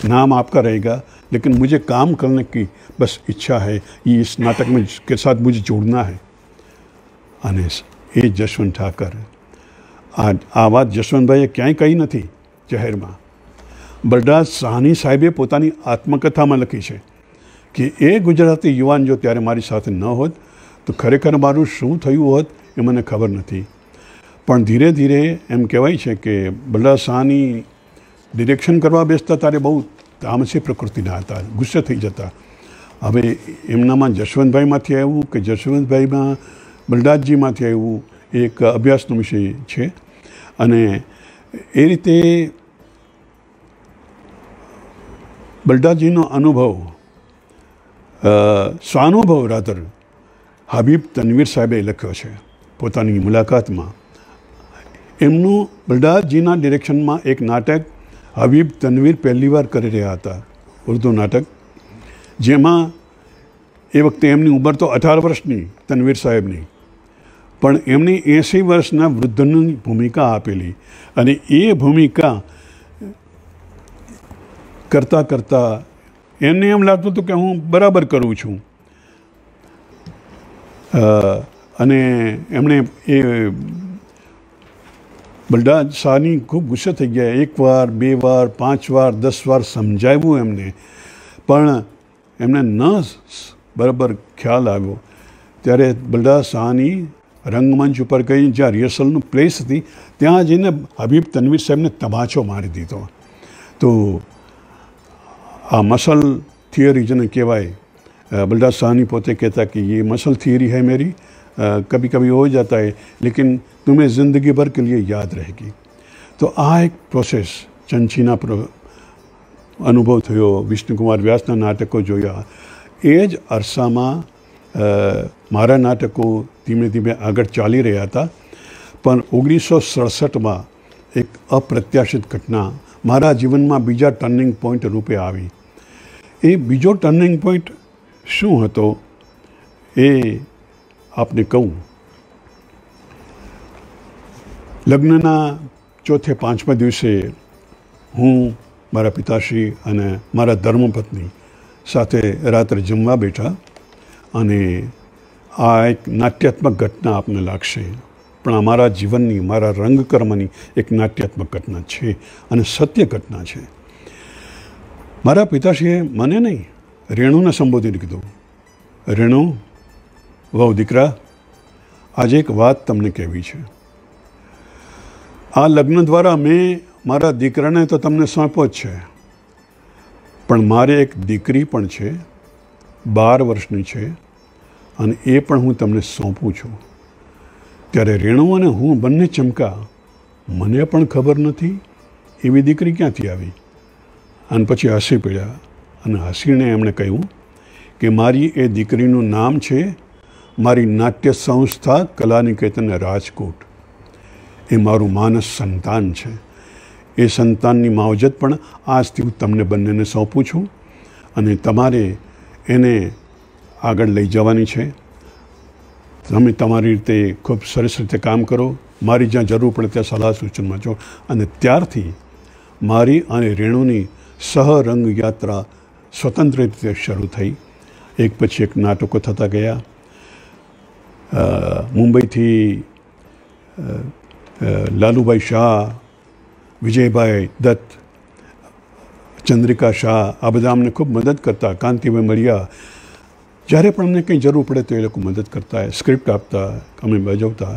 नाम आपका रहेगा, लेकिन मुझे काम करने की बस इच्छा है, ये इस नाटक में के साथ मुझे जोड़ना है. અને એ જશવંત ઠાકર આ વાત જશવંતભાઈએ ક્યાંય કહી નથી જાહેરમાં. બલરાજ સાહની સાહેબે પોતાની આત્મકથામાં લખી છે કે એ ગુજરાતી યુવાન જો ત્યારે મારી સાથે ન હોત તો ખરેખર મારું શું થયું હોત એ મને ખબર નથી. પણ ધીરે ધીરે એમ કહેવાય છે કે બલરાજ સાહની ડિરેક્શન કરવા બેસતા ત્યારે બહુ તામસી પ્રકૃતિના હતા, ગુસ્સે થઈ જતા. હવે એમનામાં જશવંતભાઈમાંથી આવ્યું કે જશવંતભાઈમાં બલરાજજીમાંથી આવ્યું, એક અભ્યાસનો વિષય છે. અને એ રીતે બલરાજજીનો અનુભવ, સ્વાનુભવ રાધર હબીબ તનવીર સાહેબે લખ્યો છે પોતાની મુલાકાતમાં. એમનું બલરાજજીના ડિરેક્શનમાં એક નાટક હબીબ તનવીર પહેલી વાર કરી રહ્યા હતા, ઉર્દુ નાટક, જેમાં એ વખતે એમની ઉંમર તો 18 વર્ષની તનવીર સાહેબની, પણ એમની 80 વર્ષના વૃદ્ધની ભૂમિકા આપેલી. અને એ ભૂમિકા કરતાં કરતાં એને એમ લાગતું હતું કે હું બરાબર કરું છું. અને એમણે એ બલરાજ શાહની ખૂબ ગુસ્સે થઈ ગયા. 1 વાર 2 વાર 5 વાર 10 વાર સમજાવ્યું એમને, પણ એમને ન બરાબર ખ્યાલ આવ્યો. ત્યારે બલરાજ શાહની રંગમંચ ઉપર ગઈ, જ્યાં રિહર્સલનું પ્લેસ હતી, ત્યાં જઈને હબીબ તનવીર સાહેબને તમાચો મારી દીધો. તો આ મसल थियरी જેને કહેવાય, बलराज साहनी पोते कहता कि ये मसल थियरी है मेरी, कभी कभी हो जाता है लेकिन तुम्हें ज़िंदगी भर के लिए याद रहेगी. તો આ એક પ્રોસેસ ચંચીના અનુભવ થયો, વિષ્ણુકુમાર વ્યાસના નાટકો જોયા. એ જ અરસામાં મારા નાટકો ધીમે ધીમે આગળ ચાલી રહ્યા હતા. પણ 1967માં એક અપ્રત્યાશિત ઘટના મારા જીવનમાં બીજા ટર્નિંગ પોઈન્ટ રૂપે આવી. એ બીજો ટર્નિંગ પોઈન્ટ શું હતો એ આપને કહું. લગ્નના ચોથે પાંચમા દિવસે હું, મારા પિતાશ્રી અને મારા ધર્મપત્ની સાથે રાત્રે જમવા બેઠા. અને આ એક નાટ્યાત્મક ઘટના આપને લાગશે, પણ અમારા જીવનની, મારા રંગકર્મની એક નાટ્યાત્મક ઘટના છે અને સત્ય ઘટના છે. મારા પિતાશ્રીએ મને નહીં, રેણુને સંબોધીને કીધું, રેણુ વહુ દીકરા, આજે એક વાત તમને કહેવી છે. આ લગ્ન દ્વારા મેં મારા દીકરાને તો તમને સોંપ્યો જ છે, પણ મારે એક દીકરી પણ છે, 12 વર્ષની છે, અને એ પણ હું તમને સોંપું છું. ત્યારે રેણુ અને હું બંને ચમકા. મને પણ ખબર નથી એવી દીકરી ક્યાંથી આવી. અને પછી હસી પડ્યા અને હસીને એમણે કહ્યું કે મારી એ દીકરીનું નામ છે મારી નાટ્ય સંસ્થા કલાનિકેતન રાજકોટ. એ મારું માનસ સંતાન છે. એ સંતાનની માવજત પણ આજથી હું તમને બંનેને સોંપું છું અને તમારે એને આગળ લઈ જવાની છે. તમે તમારી રીતે ખૂબ સરસ રીતે કામ કરો, મારી જ્યાં જરૂર પડે ત્યાં સલાહ સૂચનમાં છો. અને ત્યારથી મારી અને રેણુની સહરંગ યાત્રા સ્વતંત્ર રીતે શરૂ થઈ. એક પછી એક નાટકો થતા ગયા. મુંબઈથી લાલુભાઈ શાહ, વિજયભાઈ દત્ત, ચંદ્રિકા શાહ, આ બધા અમને ખૂબ મદદ કરતા. કાંતિભાઈ મળ્યા. જ્યારે પણ અમને કંઈ જરૂર પડે તો એ લોકો મદદ કરતા, સ્ક્રિપ્ટ આપતા, અમે ભજવતા.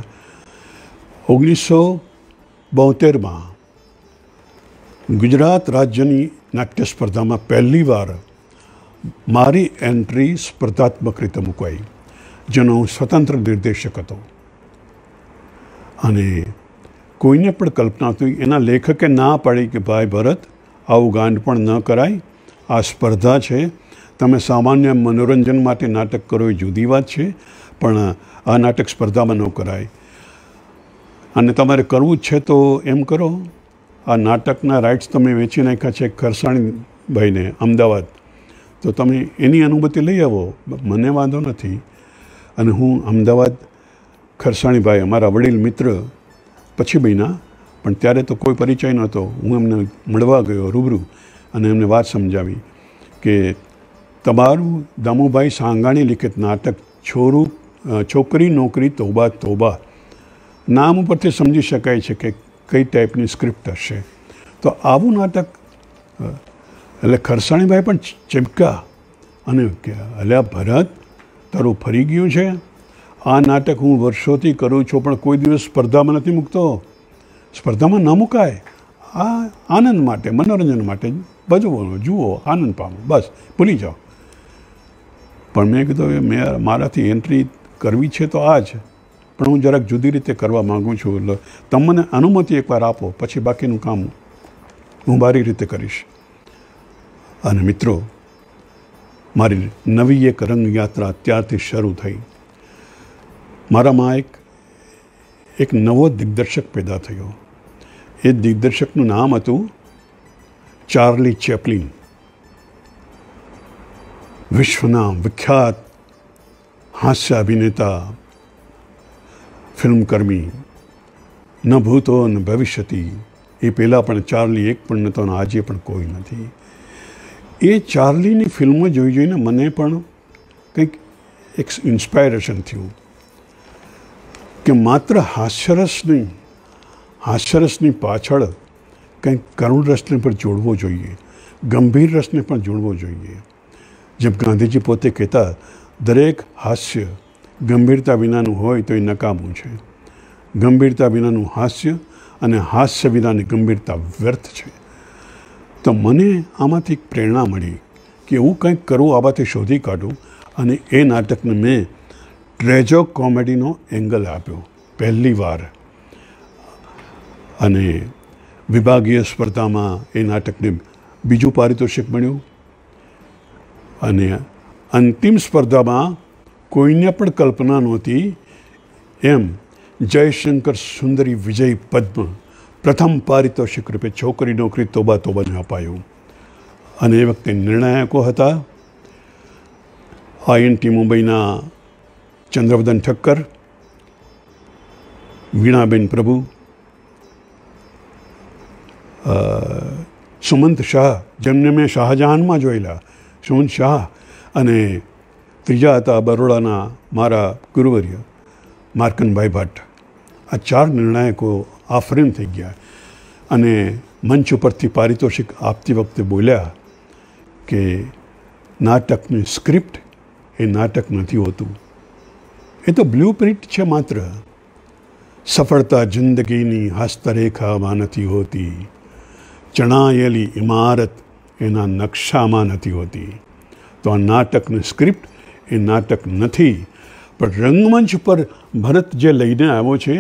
1972માં ગુજરાત રાજ્યની નાટ્ય સ્પર્ધામાં પહેલીવાર મારી એન્ટ્રી સ્પર્ધાત્મક રીતે મૂકાઈ, જેનો હું સ્વતંત્ર નિર્દેશક હતો. અને કોઈને પણ કલ્પના હતી, એના લેખકે ના પાડી કે ભાઈ ભરત, આવું ગાંડ પણ ન કરાય. આ સ્પર્ધા છે, તમે સામાન્ય મનોરંજન માટે નાટક કરો એ જુદી વાત છે, પણ આ નાટક સ્પર્ધામાં ન કરાય. અને તમારે કરવું જ છે તો એમ કરો, આ નાટકના રાઇટ્સ તમે વેચી નાખ્યા છે ખરસાણીભાઈને અમદાવાદ, તો તમે એની અનુમતિ લઈ આવો, મને વાંધો નથી. અને હું અમદાવાદ ખરસાણીભાઈ અમારા વડીલ મિત્ર પછી બન્યા, પણ ત્યારે તો કોઈ પરિચય નહોતો. હું એમને મળવા ગયો રૂબરૂ અને એમને વાત સમજાવી કે તમારું દામુભાઈ સાંગાણી લિખિત નાટક છોકરી નોકરી તોબા તોબા નામ ઉપરથી સમજી શકાય છે કે કઈ ટાઈપની સ્ક્રિપ્ટ હશે. તો આવું નાટક, એટલે ખરસાણીભાઈ પણ ચમકા અને અલ્યા ભરત, તારું ફરી ગયું છે. આ નાટક હું વર્ષોથી કરું છું, પણ કોઈ દિવસ સ્પર્ધામાં નથી મૂકતો. સ્પર્ધામાં ન મુકાય. આ આનંદ માટે, મનોરંજન માટે ભજવો, જુઓ, આનંદ પામો, બસ ભૂલી જાઓ. પણ મેં કીધું મારાથી એન્ટ્રી કરવી છે તો આ જ, પણ હું જરાક જુદી રીતે કરવા માગું છું. એટલે તમે મને અનુમતિ એકવાર આપો, પછી બાકીનું કામ હું મારી રીતે કરીશ. અને મિત્રો, મારી નવી એક રંગયાત્રા ત્યારથી શરૂ થઈ. મારામાં એક નવો દિગ્દર્શક પેદા થયો. એ દિગ્દર્શકનું નામ હતું ચાર્લી ચેપ્લિન. વિશ્વના વિખ્યાત હાસ્ય અભિનેતા, ફિલ્મકર્મી, ન ભૂતો ન ભવિષ્યતિ. એ પહેલાં પણ ચાર્લી એક પણ નહોતો અને આજે પણ કોઈ નથી. એ ચાર્લીની ફિલ્મો જોઈ જોઈને મને પણ કંઈક એક ઇન્સ્પાયરેશન થયું કે માત્ર હાસ્યરસ નહીં, હાસ્યરસની પાછળ કંઈક કરુણ રસને પણ જોડવો જોઈએ, ગંભીર રસને પણ જોડવો જોઈએ. જેમ ગાંધીજી પોતે કહેતા, દરેક હાસ્ય ગંભીરતા વિનાનું હોય તો એ નકામું છે. ગંભીરતા વિનાનું હાસ્ય અને હાસ્ય વિનાની ગંભીરતા વ્યર્થ છે. તો મને આમાંથી એક પ્રેરણા મળી કે હું કંઈક કરું, આ બાબતે શોધી કાઢું, અને એ નાટકને મેં ટ્રેજો કોમેડીનો એંગલ આપ્યો પહેલી વાર. અને વિભાગીય સ્પર્ધામાં એ નાટકને બીજું પારિતોષિક મળ્યું, અને અંતિમ સ્પર્ધામાં કોઈને પણ કલ્પના નહોતી એમ જયશંકર સુંદરી વિજય પદ્મ પ્રથમ પારિતોષિક રૂપે છોકરી નોકરી તોબા તોબાને અપાયું. અને એ વખતે નિર્ણાયકો હતા INT મુંબઈના ચંદ્રવદન ઠક્કર, વીણાબેન પ્રભુ, સુમંત શાહ, જેમને મેં શાહજહાનમાં જોયેલા, સુમંત શાહ, અને ત્રીજા હતા બરોડાના મારા ગુરુવર્ય માર્કનભાઈ ભટ્ટ. આ 4 નિર્ણાયકો આફરીન થઈ ગયા અને મંચ ઉપરથી પારિતોષિક આપતી વખતે બોલ્યા કે નાટકની સ્ક્રિપ્ટ એ નાટક નથી હોતું, એ તો બ્લુ પ્રિન્ટ છે માત્ર. સફળતા જિંદગીની હસ્તરેખામાં નથી હોતી, ચણાયેલી ઇમારત એના નકશામાં નથી હોતી. તો આ નાટકની સ્ક્રિપ્ટ એ નાટક નથી, પણ રંગમંચ પર ભરત જે લઈને આવ્યો છે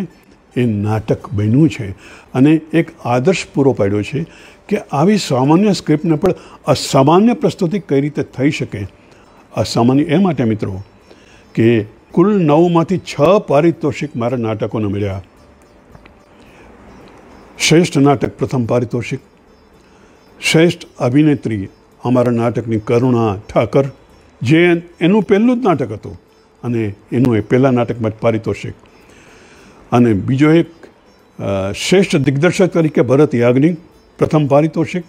એ નાટક બન્યું છે. અને એક આદર્શ પૂરો પાડ્યો છે કે આવી સામાન્ય સ્ક્રિપ્ટને પણ અસામાન્ય પ્રસ્તુતિ કઈ રીતે થઈ શકે. અસામાન્ય એ માટે મિત્રો કે કુલ 9માંથી 6 પારિતોષિક મારા નાટકોને મળ્યા. શ્રેષ્ઠ નાટક પ્રથમ પારિતોષિક, શ્રેષ્ઠ અભિનેત્રી અમારા નાટકની કરુણા ઠાકર, જે એનું પહેલું જ નાટક હતું અને એનું એ પહેલાં નાટકમાં પારિતોષિક. અને બીજો એક શ્રેષ્ઠ દિગ્દર્શક તરીકે ભરત યાજ્ઞિક પ્રથમ પારિતોષિક.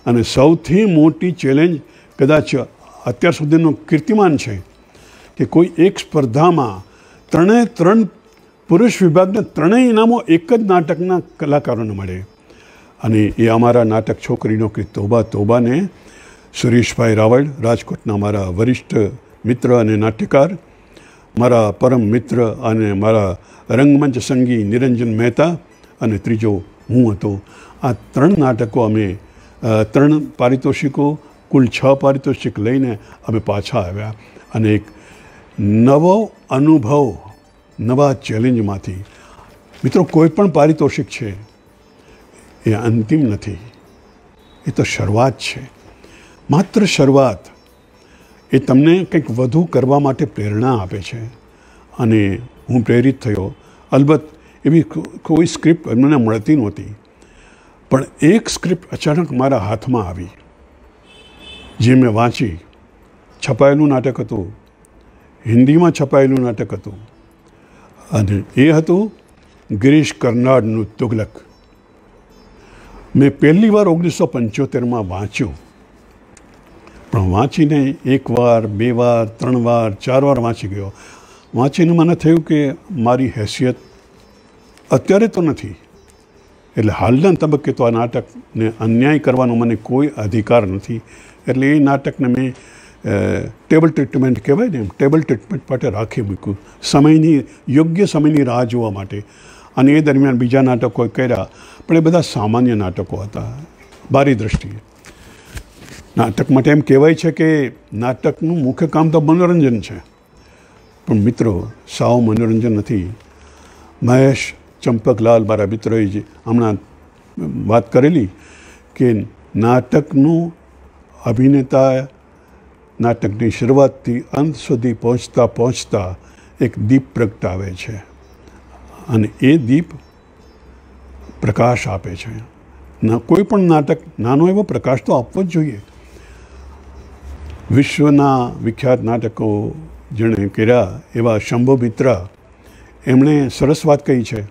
અને સૌથી મોટી ચેલેન્જ કદાચ અત્યાર સુધીનું કીર્તિમાન છે કે કોઈ એક સ્પર્ધામાં 3 પુરુષ વિભાગના 3 ઇનામો એક જ નાટકના કલાકારોને મળે. અને એ અમારા નાટક છોકરી નોકરી તોબા તોબાને સુરેશભાઈ રાવળ, રાજકોટના મારા વરિષ્ઠ મિત્ર અને નાટ્યકાર, મારા પરમ મિત્ર અને મારા રંગમંચ સંગી નિરંજન મહેતા, અને ત્રીજો હું હતો. આ 3 નાટકો અમે 3 પારિતોષિકો, કુલ 6 પારિતોષિક લઈને અમે પાછા આવ્યા. અને એક નવો અનુભવ, નવા ચેલેન્જમાંથી. મિત્રો, કોઈ પણ પારિતોષિક છે એ અંતિમ નથી, એ તો શરૂઆત છે, માત્ર શરૂઆત. એ તમને કંઈક વધુ કરવા માટે પ્રેરણા આપે છે. અને હું પ્રેરિત થયો. અલબત્ત એવી કોઈ સ્ક્રિપ્ટ મને મળતી નહોતી, પણ એક સ્ક્રિપ્ટ અચાનક મારા હાથમાં આવી, જે મેં વાંચી. છપાયેલું નાટક હતું, હિન્દીમાં છપાયેલું નાટક હતું, અને એ હતું ગિરીશ કર્નાડનું તુગલક. મેં પહેલી વાર 1975માં વાંચ્યું, પણ વાંચીને 1 વાર, 2 વાર, 3 વાર, 4 વાર વાંચી ગયો. વાંચીને મને થયું કે મારી હેસિયત અત્યારે તો નથી, એટલે હાલના તબક્કે તો આ નાટકને અન્યાય કરવાનો મને કોઈ અધિકાર નથી. એટલે એ નાટકને મેં ટેબલ ટ્રીટમેન્ટ કહેવાય ને, એમ ટેબલ ટ્રીટમેન્ટ માટે રાખી મૂક્યું, યોગ્ય સમયની રાહ જોવા માટે. અને એ દરમિયાન બીજા નાટકો કર્યા, પણ એ બધા સામાન્ય નાટકો હતા મારી દૃષ્ટિએ. નાટક માટે એમ કહેવાય છે કે નાટકનું મુખ્ય કામ તો મનોરંજન છે, પણ મિત્રો સાવ મનોરંજન નથી. મહેશ ચંપકલાલ મારા મિત્રોએ જે હમણાં વાત કરેલી કે નાટકનું અભિનેતા નાટકની શરૂઆતથી અંત સુધી પહોંચતા એક દીપ પ્રગટાવે છે, અને એ દીપ પ્રકાશ આપે છે. કોઈ પણ નાટક નાનો એવો પ્રકાશ તો આપવો જ જોઈએ. વિશ્વના વિખ્યાત નાટકો જેણે કર્યા એવા શંભુ મિત્રા, એમણે સરસ વાત કહી છે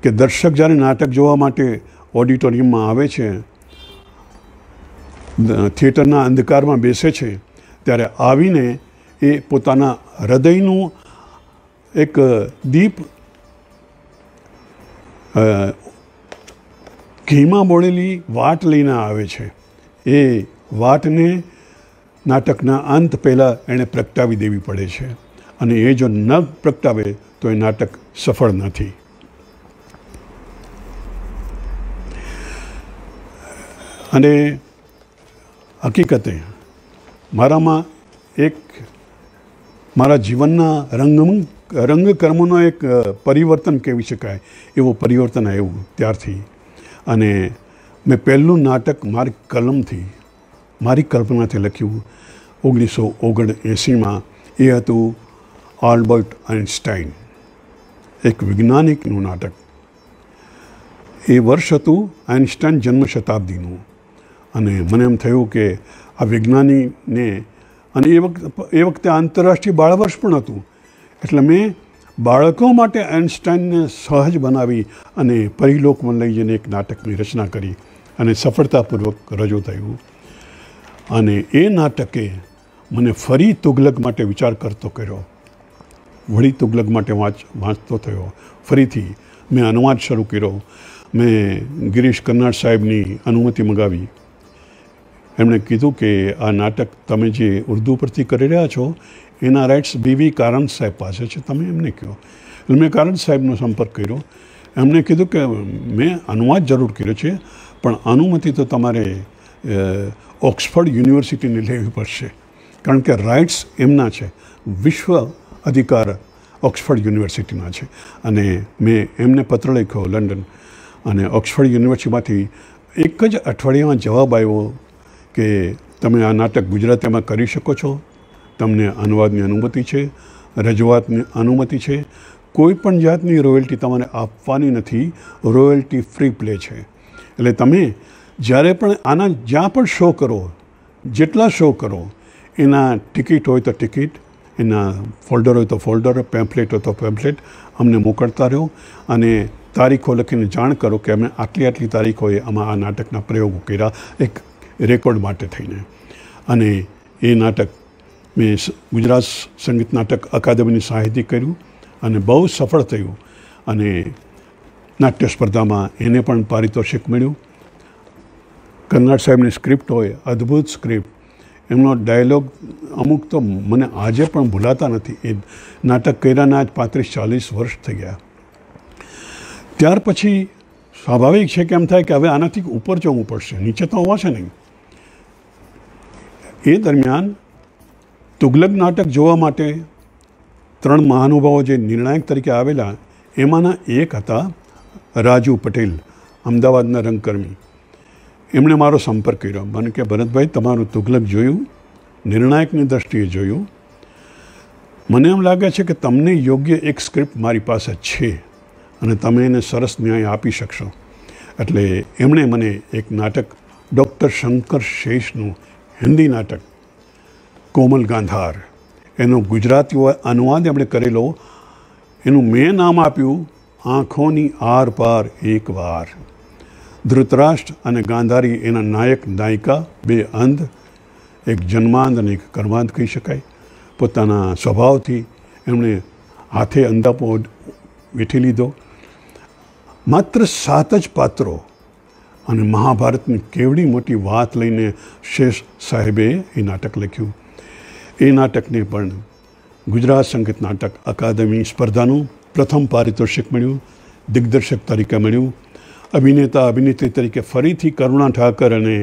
કે દર્શક જ્યારે નાટક જોવા માટે ઓડિટોરિયમમાં આવે છે, થિયેટરના અંધકારમાં બેસે છે ત્યારે આવીને એ પોતાના હૃદયનું એક દીપ ઘીમાં બોળેલી વાટ લઈને આવે છે. એ વાટને નાટકના અંત પહેલાં એણે પ્રગટાવી દેવી પડે છે અને એ જો ન પ્રગટાવે તો એ નાટક સફળ નથી. અને હકીકતે મારામાં એક મારા જીવનના રંગકર્મનો એક પરિવર્તન કહેવી શકાય એવું પરિવર્તન આવ્યું ત્યારથી. અને મેં પહેલું નાટક મારી કલમથી મારી કલ્પનાથી લખ્યું 1979માં. એ હતું આલ્બર્ટ આઇન્સ્ટાઈન, એક વૈજ્ઞાનિકનું નાટક. એ વર્ષ હતું આઇન્સ્ટાઈન જન્મ શતાબ્દીનું. અને મને એમ થયું કે આ વૈજ્ઞાનિકને, અને એ વખતે આંતરરાષ્ટ્રીય બાળ વર્ષ પણ હતું, એટલે મેં બાળકો માટે આઇન્સ્ટાઈનને સહજ બનાવી અને પરિલોકમાં લઈ જઈને એક નાટકની રચના કરી અને સફળતાપૂર્વક રજૂ થયું. અને એ નાટકે મને ફરી તુગલક માટે વિચાર કરતો કર્યો, વળી તુગલક માટે વાંચતો થયો. ફરીથી મેં અનુવાદ શરૂ કર્યો. મેં ગિરીશ કર્નાડ સાહેબની અનુમતિ મંગાવી. એમણે કીધું કે આ નાટક તમે જે ઉર્દુ પરથી કરી રહ્યા છો એના રાઇટ્સ BV કારંત સાહેબ પાસે છે, તમે એમને કહો. એટલે મેં કારંત સાહેબનો સંપર્ક કર્યો. એમણે કીધું કે મેં અનુવાદ જરૂર કર્યો છે પણ અનુમતિ તો તમારે ઓક્સફર્ડ યુનિવર્સિટીને લેવી પડશે, કારણ કે રાઇટ્સ એમના છે, વિશ્વ અધિકાર ઓક્સફર્ડ યુનિવર્સિટીના છે. અને મેં એમને પત્ર લખ્યો લંડન, અને ઓક્સફર્ડ યુનિવર્સિટીમાંથી એક જ અઠવાડિયામાં જવાબ આવ્યો કે તમે આ નાટક ગુજરાતીમાં કરી શકો છો, તમને અનુવાદની અનુમતિ છે, રજૂઆતની અનુમતિ છે, કોઈ પણ જાતની રોયલ્ટી તમારે આપવાની નથી, રોયલ્ટી ફ્રી પ્લે છે. એટલે તમે જ્યારે પણ આના જ્યાં પણ શો કરો, જેટલા શો કરો, એના ટિકિટ હોય તો ટિકિટ, એના ફોલ્ડર હોય તો ફોલ્ડર, પેમ્ફલેટ હોય તો પેમ્ફલેટ અમને મોકલતા રહો અને તારીખો લખીને જાણ કરો કે અમે આટલી તારીખોએ આમાં આ નાટકના પ્રયોગો કર્યા, એક રેકોર્ડ માટે થઈને. અને એ નાટક મેં ગુજરાત સંગીત નાટક અકાદમીની સહાયથી કર્યું અને બહુ સફળ થયું. અને નાટ્ય સ્પર્ધામાં એને પણ પારિતોષિક મળ્યું. કર્નાડ સાહેબની સ્ક્રિપ્ટ હોય, અદ્ભુત સ્ક્રિપ્ટ, એમનો ડાયલોગ અમુક તો મને આજે પણ ભૂલાતા નથી. એ નાટક કર્યાના જ 35-40 વર્ષ થઈ ગયા. ત્યાર પછી સ્વાભાવિક છે કે એમ થાય કે હવે આનાથી ઉપર જવું પડશે, નીચે તો હોવા છે નહીં. એ દરમિયાન તુગલક નાટક જોવા માટે 3 મહાનુભાવો જે નિર્ણાયક તરીકે આવેલા, એમાંના એક હતા રાજુ પટેલ, અમદાવાદના રંગકર્મી. એમણે મારો સંપર્ક કર્યો. મને કે ભરતભાઈ, તમારું તુગલક જોયું, નિર્ણાયકની દૃષ્ટિએ જોયું, મને એમ લાગે છે કે તમને યોગ્ય એક સ્ક્રિપ્ટ મારી પાસે છે અને તમે એને સરસ ન્યાય આપી શકશો. એટલે એમણે મને એક નાટક ડૉક્ટર શંકર શેષનું હિન્દી નાટક કોમલ ગાંધાર, એનો ગુજરાતી અનુવાદ એમણે કરેલો. એનું મેં નામ આપ્યું આંખોની આર પાર એક વાર. ધૃતરાષ્ટ્ર અને ગાંધારી એના નાયક નાયિકા, 2 અંધ, એક જન્માંધ અને એક કર્માંધ કહી શકાય. પોતાના સ્વભાવથી એમણે હાથે અંધાપો વેઠી લીધો. માત્ર 7 જ પાત્રો અને મહાભારતની કેવડી મોટી વાત લઈને શેષ સાહેબે એ નાટક લખ્યું. એ નાટકને પણ ગુજરાત સંગીત નાટક અકાદમી સ્પર્ધાનું પ્રથમ પારિતોષિક મળ્યું, દિગ્દર્શક તરીકે મળ્યું. અભિનેતા અભિનેત્રી તરીકે ફરીથી કરુણા ઠાકર અને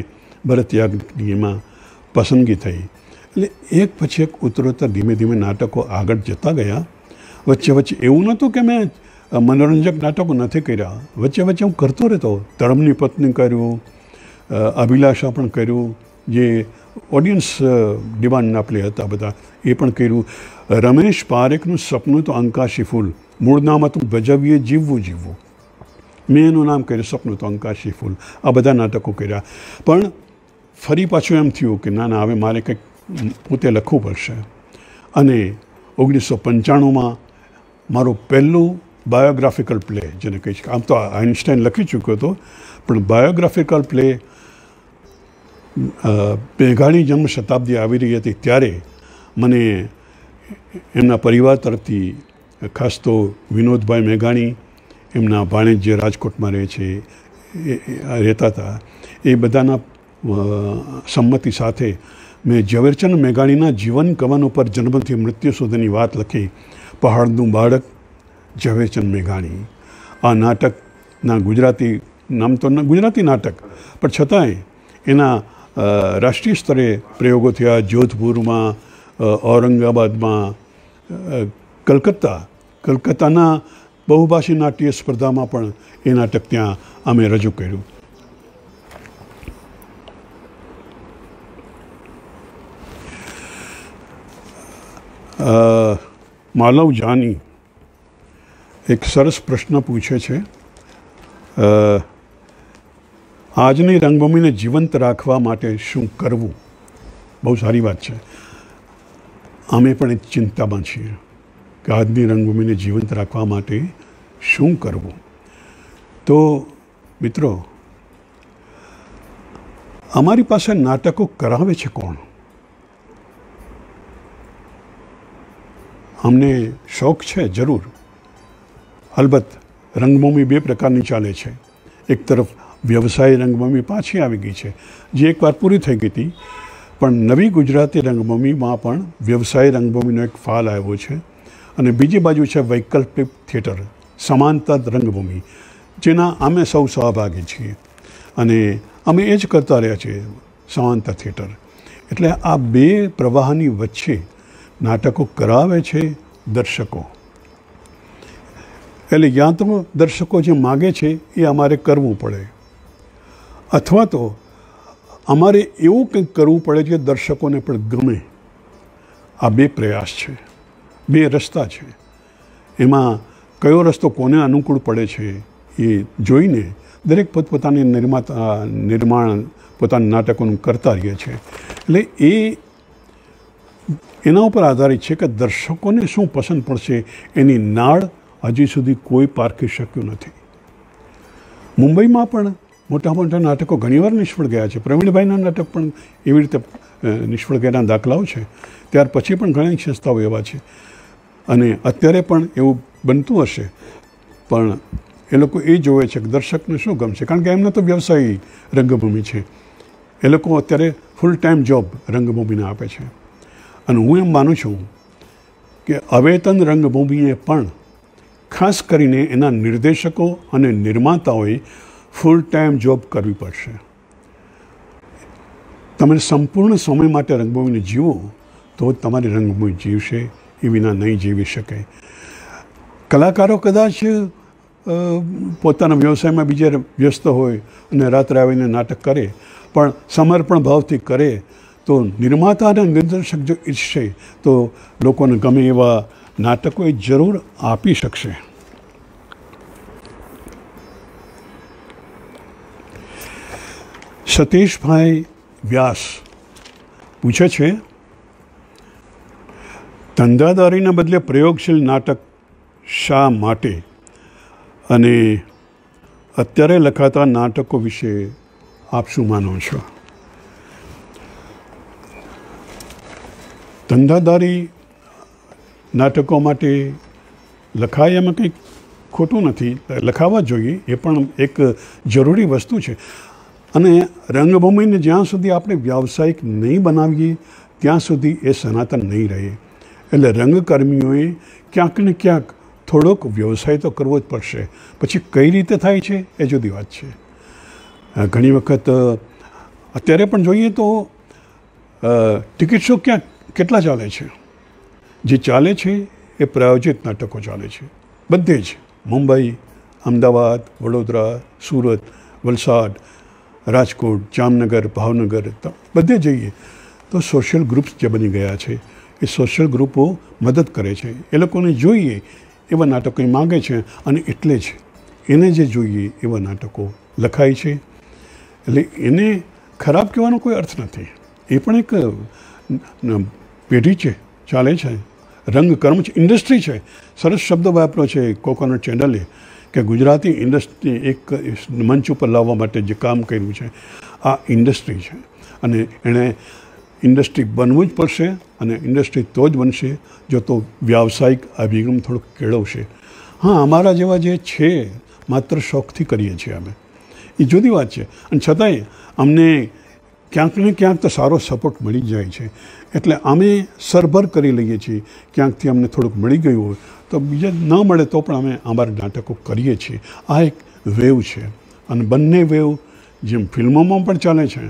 ભરત યાજ્ઞિકની એમાં પસંદગી થઈ. એટલે એક પછી એક ઉત્તરોત્તર ધીમે ધીમે નાટકો આગળ જતા ગયા. વચ્ચે વચ્ચે એવું નહોતું કે મેં મનોરંજક નાટકો નથી કર્યા, વચ્ચે વચ્ચે હું કરતો રહેતો. તળમની પત્ની કર્યું, અભિલાષા પણ કર્યું, જે ઓડિયન્સ ડિમાન્ડના પ્લે હતા બધા, એ પણ કર્યું. રમેશ પારેખનું સપનું તો અંકાશી ફૂલ, મૂળ નામ હતું ભજવીએ જીવવું જીવવું, મેં એનું નામ કર્યું સપનું તો અંકાશી ફૂલ. આ બધા નાટકો કર્યા. પણ ફરી પાછું એમ થયું કે ના હવે મારે કંઈક પોતે લખવું પડશે. અને 1995માં મારું પહેલું બાયોગ્રાફિકલ પ્લે, જેને કહીશ, આમ તો આઇન્સ્ટાઈન લખી ચૂક્યો હતો, પણ બાયોગ્રાફિકલ પ્લે મેઘાણી જન્મ શતાબ્દી આવી રહી હતી ત્યારે મને એમના પરિવાર તરફથી, ખાસ તો વિનોદભાઈ મેઘાણી, એમના ભાણેજ જે રાજકોટમાં રહે છે, રહેતા હતા, એ બધાના સંમતિ સાથે મેં ઝવેરચંદ મેઘાણીના જીવન કવન ઉપર જન્મથી મૃત્યુ સુધીની વાત લખી, પહાડનું બાળક ઝવેરચંદ મેઘાણી. આ નાટકના ગુજરાતી નામ તો ગુજરાતી નાટક, પણ છતાંય એના રાષ્ટ્રીય સ્તરે પ્રયોગો થયા. જોધપુરમાં, ઔરંગાબાદમાં, કલકત્તાના બહુભાષી નાટ્ય સ્પર્ધામાં પણ એ નાટક ત્યાં અમે રજૂ કર્યું. માલવ જાની એક સરસ પ્રશ્ન પૂછે છે. આજની રંગભૂમિને જીવંત રાખવા માટે શું કરવું? બહુ સારી વાત છે. અમે પણ એક ચિંતામાં છીએ કે આજની રંગભૂમિને જીવંત રાખવા માટે શું કરવું. તો મિત્રો, અમારી પાસે નાટકો કરાવે છે કોણ? અમને શોખ છે જરૂર, અલબત્ત. રંગભૂમિ બે પ્રકારની ચાલે છે. એક તરફ વ્યવસાય રંગભૂમિ પાછી આવી ગઈ છે, જે એકવાર પૂરી થઈ ગઈ હતી, પણ નવી ગુજરાતી રંગભૂમિમાં પણ વ્યવસાય રંગભૂમિનો એક ફાલ આવ્યો છે. અને બીજી બાજુ છે વૈકલ્પિક થિયેટર, સમાંતર રંગભૂમિ, જેના અમે સૌ સહભાગી છીએ અને અમે એ જ કરતા રહ્યા છીએ, સમાંતર થિયેટર. એટલે આ બે પ્રવાહની વચ્ચે નાટકો કરાવે છે દર્શકો. એટલે યા તો દર્શકો જે માગે છે એ અમારે કરવું પડે, અથવા તો અમારે એવું કંઈક કરવું પડે કે દર્શકોને પણ ગમે. આ બે પ્રયાસ છે, બે રસ્તા છે. એમાં કયો રસ્તો કોને અનુકૂળ પડે છે એ જોઈને દરેક પોતપોતાની નિર્માણ પોતાના નાટકોનું કરતા રહીએ છે. એટલે એના ઉપર આધારિત છે કે દર્શકોને શું પસંદ પડશે એની નાળ હજી સુધી કોઈ પારખી શક્યું નથી. મુંબઈમાં પણ મોટા મોટા નાટકો ઘણીવાર નિષ્ફળ ગયા છે. પ્રવીણભાઈના નાટક પણ એવી રીતે નિષ્ફળ ગયેલા દાખલાઓ છે. ત્યાર પછી પણ ઘણી સંસ્થાઓ એવા છે અને અત્યારે પણ એવું બનતું હશે. પણ એ લોકો એ જોવે છે કે દર્શકને શું ગમશે, કારણ કે એમને તો વ્યવસાયી રંગભૂમિ છે. એ લોકો અત્યારે ફૂલ ટાઈમ જોબ રંગભૂમિને આપે છે. અને હું એમ માનું છું કે અવેતન રંગભૂમિએ પણ ખાસ કરીને એના નિર્દેશકો અને નિર્માતાઓએ ફૂલ ટાઈમ જોબ કરવી પડશે. તમે સંપૂર્ણ સમય માટે રંગભૂમિને જીવો તો તમારી રંગભૂમિ જીવશે, એ વિના નહીં જીવી શકે. કલાકારો કદાચ પોતાના વ્યવસાયમાં બીજે વ્યસ્ત હોય અને રાત્રે આવીને નાટક કરે, પણ સમર્પણ ભાવથી કરે તો નિર્માતા અને નિર્દેશક જો ઈચ્છશે તો લોકોને ગમે એવા નાટકો એ જરૂર આપી શકશે. સતીશભાઈ વ્યાસ પૂછે છે, ધંધાદારીના બદલે પ્રયોગશીલ નાટક શા માટે, અને અત્યારે લખાતા નાટકો વિશે આપ શું માનો છો? ધંધાદારી નાટકો માટે લખાય એમાં કંઈક ખોટું નથી, લખાવા જોઈએ, એ પણ એક જરૂરી વસ્તુ છે. અને રંગભૂમિને જ્યાં સુધી આપણે વ્યાવસાયિક નહીં બનાવીએ ત્યાં સુધી એ સનાતન નહીં રહે. એટલે રંગકર્મીઓએ ક્યાંક ને ક્યાંક થોડોક વ્યવસાય તો કરવો જ પડશે. પછી કઈ રીતે થાય છે એ જુદી વાત છે. ઘણી વખત અત્યારે પણ જોઈએ તો ટિકિટ શો કેટલા ચાલે છે? જે ચાલે છે એ પ્રાયોજિત નાટકો ચાલે છે બધે જ. મુંબઈ, અમદાવાદ, વડોદરા, સુરત, વલસાડ, રાજકોટ, જામનગર, ભાવનગર, બધે જઈએ તો સોશિયલ ગ્રુપ્સ જે બની ગયા છે એ સોશિયલ ગ્રુપો મદદ કરે છે. એ લોકોને જોઈએ એવા નાટકો એ માગે છે અને એટલે જ એને જે જોઈએ એવા નાટકો લખાય છે. એટલે એને ખરાબ કહેવાનો કોઈ અર્થ નથી. એ પણ એક પેઢી છે, ચાલે છે, રંગકર્મ છે, ઇન્ડસ્ટ્રી છે. સરસ શબ્દ વાપરો છે કોકોનટ ચેનલે કે ગુજરાતી ઇન્ડસ્ટ્રી એક મંચ ઉપર લાવવા માટે જે કામ કર્યું છે, આ ઇન્ડસ્ટ્રી છે. અને એણે ઇન્ડસ્ટ્રી બનવું જ પડશે અને ઇન્ડસ્ટ્રી તો જ બનશે જો તો વ્યાવસાયિક અભિગમ થોડોક કેળવશે. હા, અમારા જેવા જે છે માત્ર શોખથી કરીએ છીએ અમે, એ જુદી વાત છે. અને છતાંય અમને ક્યાંક ને ક્યાંક તો સારો સપોર્ટ મળી જાય છે, એટલે અમે સરભર કરી લઈએ છીએ. ક્યાંકથી અમને થોડુંક મળી ગયું હોય તો બીજા ન મળે તો પણ અમે અમારા નાટકો કરીએ છીએ. આ એક વેવ છે અને બંને વેવ જેમ ફિલ્મોમાં પણ ચાલે છે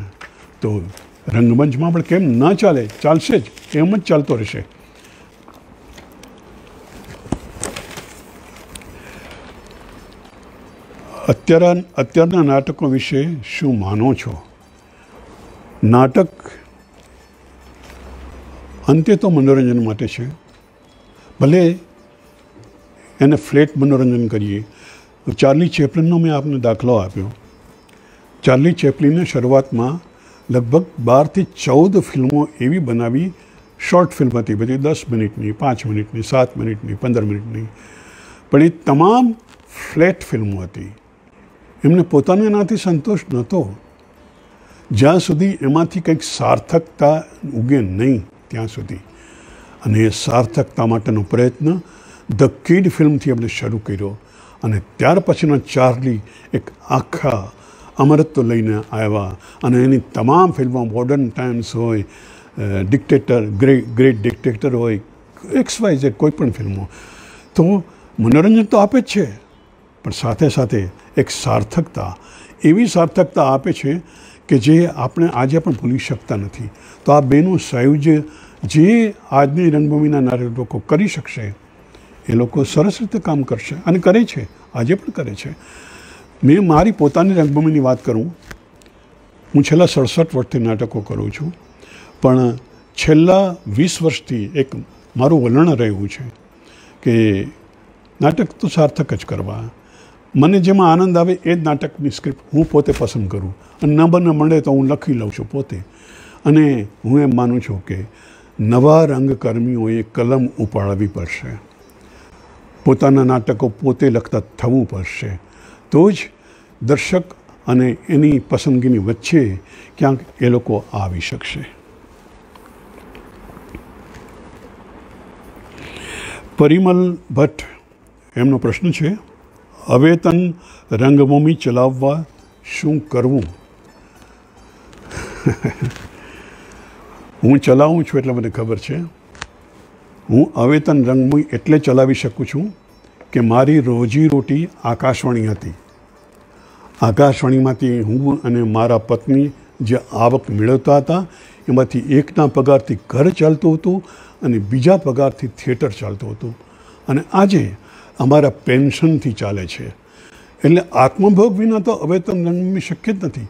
તો રંગમંચમાં પણ કેમ ન ચાલે, ચાલશે જ, એમ જ ચાલતો રહેશે. અત્યારના નાટકો વિશે શું માનો છો? નાટક અંતે તો મનોરંજન માટે છે, ભલે એને ફ્લેટ મનોરંજન કરીએ. ચાર્લી ચેપ્લિનનો મેં આપને દાખલો આપ્યો. ચાર્લી ચેપ્લિને શરૂઆતમાં લગભગ 12થી 14 ફિલ્મો એવી બનાવી, શોર્ટ ફિલ્મ હતી બધી, 10 મિનિટની, 5 મિનિટની, 7 મિનિટની, 15 મિનિટની, પણ એ તમામ ફ્લેટ ફિલ્મો હતી. એમને પોતાને એનાથી સંતોષ નહોતો જ્યાં સુધી એમાંથી કંઈક સાર્થકતા ઉગે નહીં ત્યાં સુધી. અને એ સાર્થકતા માટેનો પ્રયત્ન ધ કિડ ફિલ્મથી એમણે શરૂ કર્યો અને ત્યાર પછીનો ચાર્લી એક આખા અમરત્વ લઈને આવ્યા અને એની તમામ ફિલ્મો, મોડર્ન ટાઈમ્સ હોય, ડિક્ટેટર, ગ્રેટ ડિક્ટેટર હોય, XYZ કોઈ પણ ફિલ્મો, તો મનોરંજન તો આપે જ છે, પણ સાથે સાથે એક સાર્થકતા, એવી સાર્થકતા આપે છે કે જે આપણે આજે પણ ભૂલી શકતા નથી. તો આ બેનું સાયુજ્ય જે આજની રંગભૂમિના નાટકો કરી શકશે એ લોકો સરસ રીતે કામ કરશે અને કરે છે, આજે પણ કરે છે. મેં મારી પોતાની રંગભૂમિની વાત કરું, હું છેલ્લા 67 વર્ષથી નાટકો કરું છું, પણ છેલ્લા 20 વર્ષથી એક મારું વલણ રહ્યું છે કે નાટક તો સાર્થક જ કરવા. મને જેમાં આનંદ આવે એ જ નાટકની સ્ક્રિપ્ટ હું પોતે પસંદ કરું અને ન બને મળે તો હું લખી લઉં છું પોતે. અને હું એમ માનું છું કે નવા રંગકર્મીઓએ કલમ ઉપાડવી પડશે, પોતાના નાટકો પોતે લખતા થવું પડશે, તો જ દર્શક અને એની પસંદગીની વચ્ચે ક્યાંક એ લોકો આવી શકશે. પરિમલ ભટ્ટ, એમનો પ્રશ્ન છે, અવેતન રંગભૂમિ ચલાવવા શું કરવું? હું ચલાવું છું એટલે મને ખબર છે. હું અવેતન રંગભૂમિ એટલે ચલાવી શકું છું કે મારી રોજીરોટી આકાશવાણી હતી. આકાશવાણીમાંથી હું અને મારા પત્ની જે આવક મેળવતા હતા એમાંથી એકના પગારથી ઘર ચાલતું હતું અને બીજા પગારથી થિયેટર ચાલતું હતું. અને આજે અમારા પેન્શનથી ચાલે છે. એટલે આત્મભોગ વિના તો અવેતન રંગભૂમિ શક્ય જ નથી.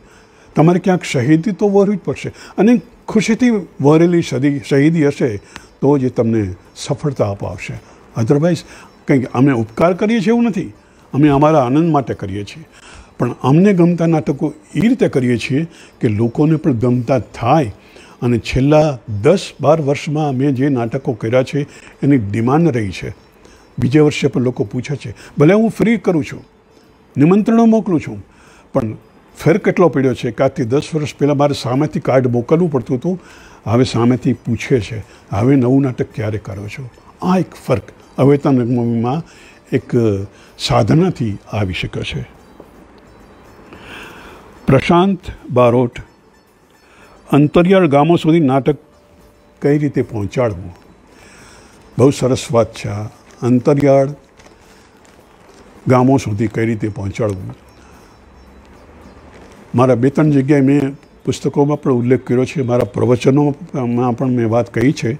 તમારે ક્યાંક શહીદી તો વરવી જ પડશે અને ખુશીથી વરેલી શહીદી હશે તો જ તમને સફળતા અપાવશે. અધરવાઇઝ કંઈક અમે ઉપકાર કરીએ છીએ એવું નથી, અમે અમારા આનંદ માટે કરીએ છીએ. પણ અમને ગમતા નાટકો એ રીતે કરીએ છીએ કે લોકોને પણ ગમતા થાય. અને છેલ્લા 10-12 વર્ષમાં મેં જે નાટકો કર્યા છે એની ડિમાન્ડ રહી છે. બીજે વર્ષે પણ લોકો પૂછે છે, ભલે હું ફ્રી કરું છું, નિમંત્રણો મોકલું છું, પણ ફેર કેટલો પડ્યો છે કે આજથી 10 વર્ષ પહેલાં મારે સામેથી કાર્ડ મોકલવું પડતું હતું, હવે સામેથી પૂછે છે હવે નવું નાટક ક્યારે કરો છો. આ એક ફર્ક અવેતન રંગભૂમિમાં એક સાધનાથી આવી શકે છે. પ્રશાંત બારોટ, અંતરિયાળ ગામો સુધી નાટક કઈ રીતે પહોંચાડવું? બહુ સરસ વાત છે. આ અંતરિયાળ ગામો સુધી કઈ રીતે પહોંચાડવું? મારા 2-3 જગ્યાએ મેં પુસ્તકોમાં પણ ઉલ્લેખ કર્યો છે, મારા પ્રવચનોમાં પણ મેં વાત કહી છે.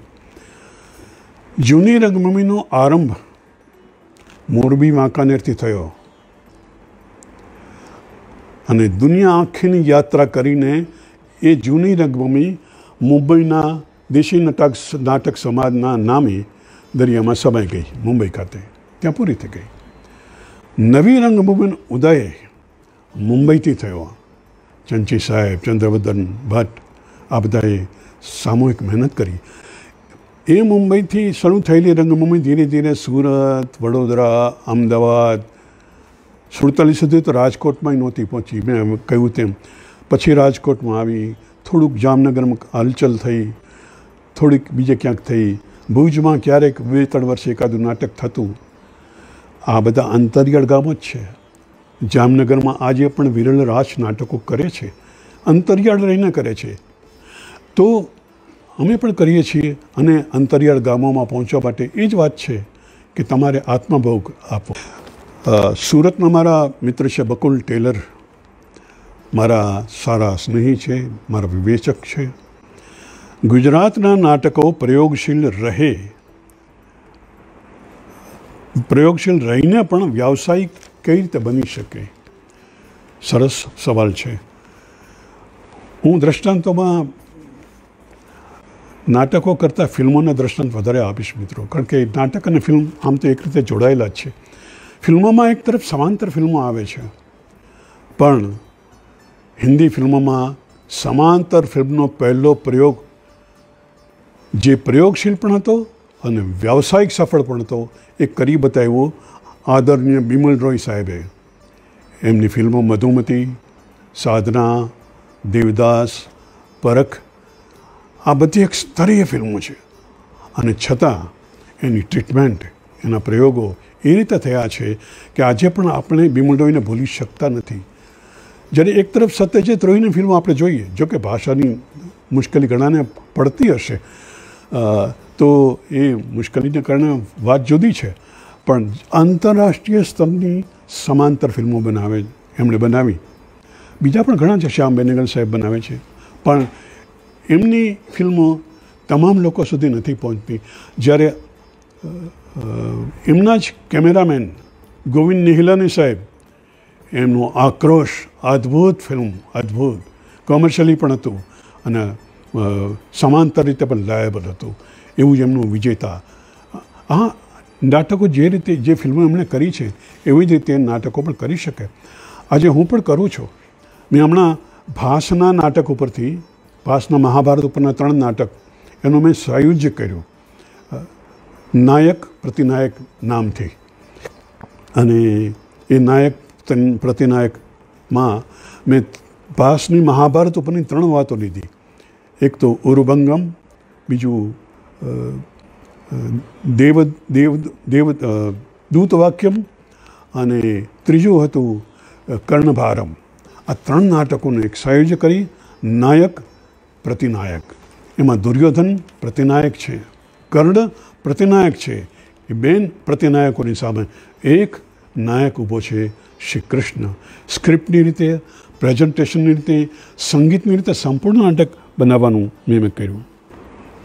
જૂની રંગભૂમિનો આરંભ મોરબી વાંકાનેરથી થયો અને દુનિયા આખીની યાત્રા કરીને એ જૂની રંગભૂમિ મુંબઈના દેશી નાટક સમાજના નામે દરિયામાં સમાઈ ગઈ. મુંબઈ ખાતે ત્યાં પૂરી થઈ ગઈ. નવી રંગભૂમિનો ઉદય મુંબઈથી થયો. ચંચી સાહેબ, ચંદ્રવદન ભટ્ટ, આ બધાએ સામૂહિક મહેનત કરી. એ મુંબઈથી શરૂ થયેલી રંગભૂમિ ધીરે ધીરે સુરત, વડોદરા, અમદાવાદ, 47 સુધી તો રાજકોટમાં નહોતી પહોંચી, મેં કહ્યું તેમ. પછી રાજકોટમાં આવી, થોડુંક જામનગરમાં હલચલ થઈ, થોડીક બીજે ક્યાંક થઈ, ભુજમાં ક્યારેક 2-3 વર્ષે એકાદું નાટક થતું. આ બધા અંતરિયાળ ગામો જ છે. જામનગરમાં આજે પણ વિરલ રાજ નાટકો કરે છે, અંતરિયાળ રહીને કરે છે. તો અમે પણ કરીએ છીએ અને અંતરિયાળ ગામોમાં પહોંચવા માટે એ જ વાત છે કે તમારે આત્મભોગ આપો. સુરતમાં મારા મિત્ર છે બકુલ ટેલર, મારા સારા સ્નેહી છે, મારા વિવેચક છે. ગુજરાતના નાટકો પ્રયોગશીલ રહીને પણ વ્યાવસાયિક કઈ રીતે બની શકે? સરસ સવાલ છે. હું દ્રષ્ટાંતોમાં નાટકો કરતાં ફિલ્મોના દ્રષ્ટાંત વધારે આપીશ મિત્રો, કારણ કે નાટક અને ફિલ્મ આમ તો એક રીતે જોડાયેલા જ છે. ફિલ્મોમાં એક તરફ સમાંતર ફિલ્મો આવે છે, પણ હિન્દી ફિલ્મોમાં સમાંતર ફિલ્મનો પહેલો પ્રયોગ જે પ્રયોગશીલ પણ હતો અને વ્યાવસાયિક સફળ પણ હતો એ કરી બતાવ્યો આદરણીય બિમલ રોય સાહેબે. એમની ફિલ્મો મધુમતી, સાધના, દેવદાસ, પરખ આ બધી એક સ્તરીય ફિલ્મો છે અને છતાં એની ટ્રીટમેન્ટ, એના પ્રયોગો એ રીતે થયા છે કે આજે પણ આપણે બિમલ રોયને ભૂલી શકતા નથી. જ્યારે એક તરફ સત્યજીત રોયની ફિલ્મો આપણે જોઈએ, જો કે ભાષાની મુશ્કેલી ઘણાને પડતી હશે તો એ મુશ્કેલીને કારણે વાત જુદી છે, પણ આંતરરાષ્ટ્રીય સ્તરની સમાંતર ફિલ્મો એમણે બનાવી. બીજા પણ ઘણા છે, શ્યામ બેનેગલ સાહેબ બનાવે છે, પણ એમની ફિલ્મો તમામ લોકો સુધી નથી પહોંચતી. જ્યારે એમના જ કેમેરામેન ગોવિંદ નિહલાની સાહેબ, એમનો આક્રોશ, અદ્ભુત ફિલ્મ, અદ્ભુત, કોમર્શિયલી પણ હતું અને સમાંતર રીતે પણ લાયેબલ હતું. એવું જ એમનું વિજેતા. આ નાટકો જે રીતે જે ફિલ્મો એમણે કરી છે એવી જ રીતે નાટકો પણ કરી શકે. આજે હું પણ કરું છું. મેં હમણાં ભાસના નાટક ઉપરથી, ભાસના મહાભારત ઉપરના 3 નાટક એનું મેં સાયુજ્ય કર્યું, નાયક પ્રતિનાયક નામથી. અને એ નાયક પ્રતિનાયકમાં મેં ભાસની મહાભારત ઉપરની 3 વાતો લીધી. એક તો ઉરુભંગમ, બીજું દૂતવાક્યમ અને ત્રીજું હતું કર્ણભારમ. આ 3 નાટકોને એક સંયોજન કરી નાયક પ્રતિનાયક. એમાં દુર્યોધન પ્રતિનાયક છે, કર્ણ પ્રતિનાયક છે. એ બેન પ્રતિનાયકોની સામે એક નાયક ઊભો છે, શ્રી કૃષ્ણ. સ્ક્રિપ્ટની રીતે, પ્રેઝન્ટેશનની રીતે, સંગીતની રીતે સંપૂર્ણ નાટક બનાવવાનું મેં કર્યું.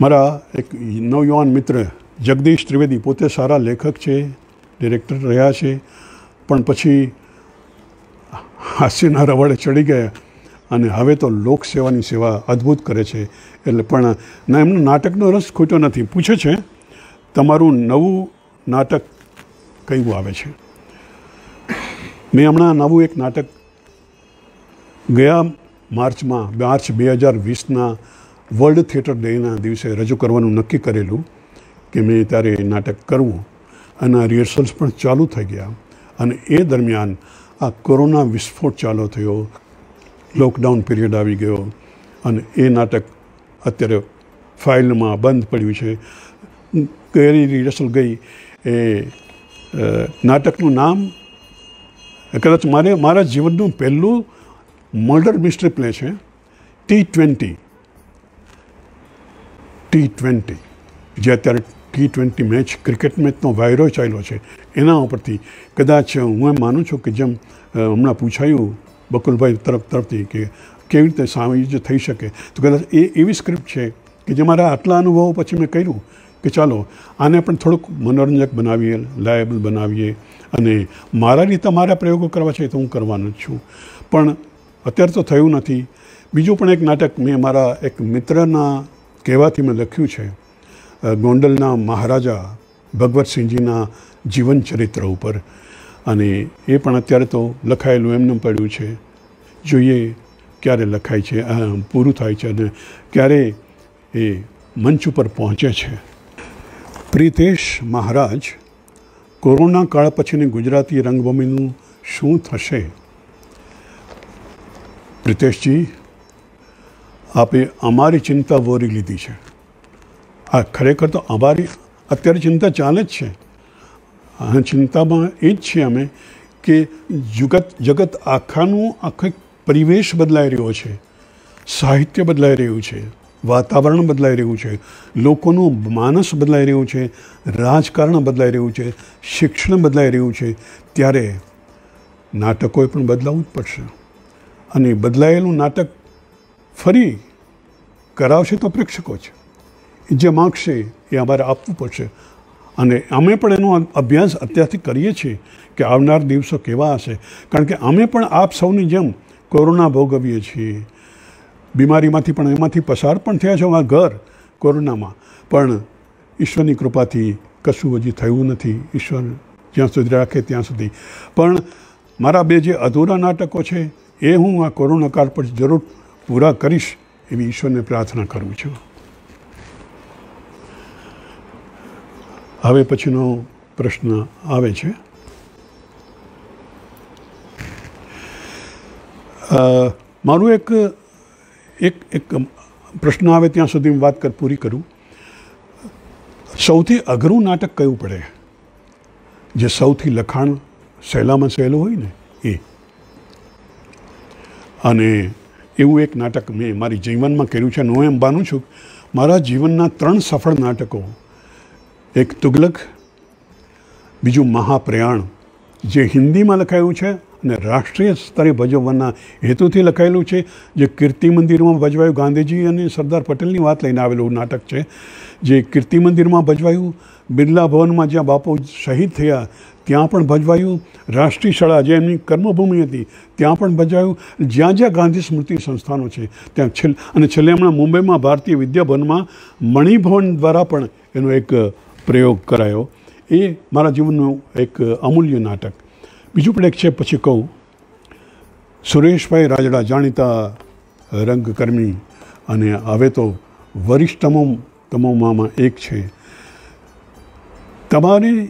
મારા એક નવયુવાન મિત્ર જગદીશ ત્રિવેદી, પોતે સારા લેખક છે, ડિરેક્ટર રહ્યા છે, પણ પછી હાસ્યના રવાડે ચડી ગયા અને હવે તો લોકસેવાની સેવા અદ્ભુત કરે છે. એટલે પણ ના, એમનો નાટકનો રસ ખોટો નથી. પૂછે છે તમારું નવું નાટક કયું આવે છે? મેં હમણાં નવું એક નાટક ગયા માર્ચ 2020ના વર્લ્ડ થિયેટર ડેના દિવસે રજૂ કરવાનું નક્કી કરેલું કે મેં ત્યારે નાટક કરવું, અને રિહર્સલ્સ પણ ચાલુ થઈ ગયા. અને એ દરમિયાન આ કોરોના વિસ્ફોટ ચાલુ થયો, લોકડાઉન પીરિયડ આવી ગયો અને એ નાટક અત્યારે ફાઇલમાં બંધ પડ્યું છે. કઈ રિહર્સલ ગઈ એ નાટકનું નામ કદાચ મારા જીવનનું પહેલું મર્ડર મિસ્ટ્રી પ્લે છે, T20, જે અત્યારે T20 મેચ, ક્રિકેટ મેચનો વાયરો ચાલ્યો છે, એના ઉપરથી કદાચ હું એમ માનું છું કે જેમ હમણાં પૂછાયું બકુલભાઈ તરફથી કે કેવી રીતે સામંજસ્ય થઈ શકે, તો કદાચ એ એવી સ્ક્રિપ્ટ છે કે જે મારા આટલા અનુભવો પછી મેં કર્યું કે ચાલો આને પણ થોડુંક મનોરંજક બનાવીએ, લાયેબલ બનાવીએ, અને મારા રીતે મારા પ્રયોગો કરવા છે તો હું કરવાનો જ છું. પણ અત્યારે તો થયું નથી. બીજું પણ એક નાટક મેં મારા એક મિત્રના કહેવાથી મેં લખ્યું છે, ગોંડલના મહારાજા ભગવતસિંહજીના જીવન ચરિત્ર ઉપર, અને એ પણ અત્યારે તો લખાયેલું એમને પડ્યું છે. જોઈએ ક્યારે લખાય છે, પૂરું થાય છે અને ક્યારે એ મંચ ઉપર પહોંચે છે. પ્રિતેશ મહારાજ, કોરોના કાળ પછીની ગુજરાતી રંગભૂમિનું શું થશે? પ્રિતેશજી, આપે અમારી ચિંતા વોરી લીધી છે. આ ખરેખર તો અમારી અત્યારે ચિંતા ચાલે જ છે. આ ચિંતામાં એ જ છીએ અમે કે જગત આખાનું આખો પરિવેશ બદલાઈ રહ્યો છે, સાહિત્ય બદલાઈ રહ્યું છે, વાતાવરણ બદલાઈ રહ્યું છે, લોકોનું માનસ બદલાઈ રહ્યું છે, રાજકારણ બદલાઈ રહ્યું છે, શિક્ષણ બદલાઈ રહ્યું છે. ત્યારે નાટકોએ પણ બદલાવવું જ પડશે. અને બદલાયેલું નાટક ફરી કરાવશે તો પ્રેક્ષકો છે. જે માગશે એ અમારે આપવું પડશે. અને અમે પણ એનો અભ્યાસ અત્યારથી કરીએ છીએ કે આવનાર દિવસો કેવા હશે. કારણ કે અમે પણ આપ સૌની જેમ કોરોના ભોગવીએ છીએ. બીમારીમાંથી પણ એમાંથી પસાર પણ થયા છે. અમારા ઘર કોરોનામાં પણ ઈશ્વરની કૃપાથી કશું હજી થયું નથી. ઈશ્વર જ્યાં સુધી રાખે ત્યાં સુધી. પણ મારા બે જે અધૂરા નાટકો છે એ હું આ કોરોના કાળ પર જરૂર પૂરા કરીશ એવી ઈશ્વરને પ્રાર્થના કરું છું. હવે પછીનો પ્રશ્ન આવે છે. મારું એક પ્રશ્ન આવે ત્યાં સુધી હું વાત પૂરી કરું. સૌથી અઘરું નાટક કયું પડે? જે સૌથી લખાણ સહેલામાં સહેલું હોય ને એ. અને એવું એક નાટક મેં મારી જીવનમાં કર્યું છે. હું એમ માનું છું મારા જીવનના 3 સફળ નાટકો, એક તુગલક, બીજું મહાપ્રયાણ જે હિન્દીમાં લખાયું છે અને રાષ્ટ્રીય સ્તરે ભજવવાના હેતુથી લખાયેલું છે, જે કીર્તિ મંદિરમાં ભજવાયું. ગાંધીજી અને સરદાર પટેલની વાત લઈને આવેલું નાટક છે જે કીર્તિ મંદિરમાં ભજવાયું, બિરલા ભવનમાં જ્યાં બાપુ શહીદ થયા ત્યાં પણ ભજવાયું, રાષ્ટ્રીય શાળા જે એમની કર્મભૂમિ હતી ત્યાં પણ ભજવાયું, જ્યાં જ્યાં ગાંધી સ્મૃતિ સંસ્થાનો છે ત્યાં અને છેલ્લે હમણાં મુંબઈમાં ભારતીય વિદ્યાભવનમાં મણિભવન દ્વારા પણ એનો એક પ્રયોગ કરાયો. એ મારા જીવનનું એક અમૂલ્ય નાટક. બીજું પણ એક છે, પછી કહું. સુરેશભાઈ રાજડા, જાણીતા રંગકર્મી અને હવે તો વરિષ્ઠતમોમાં એક છે. તમારી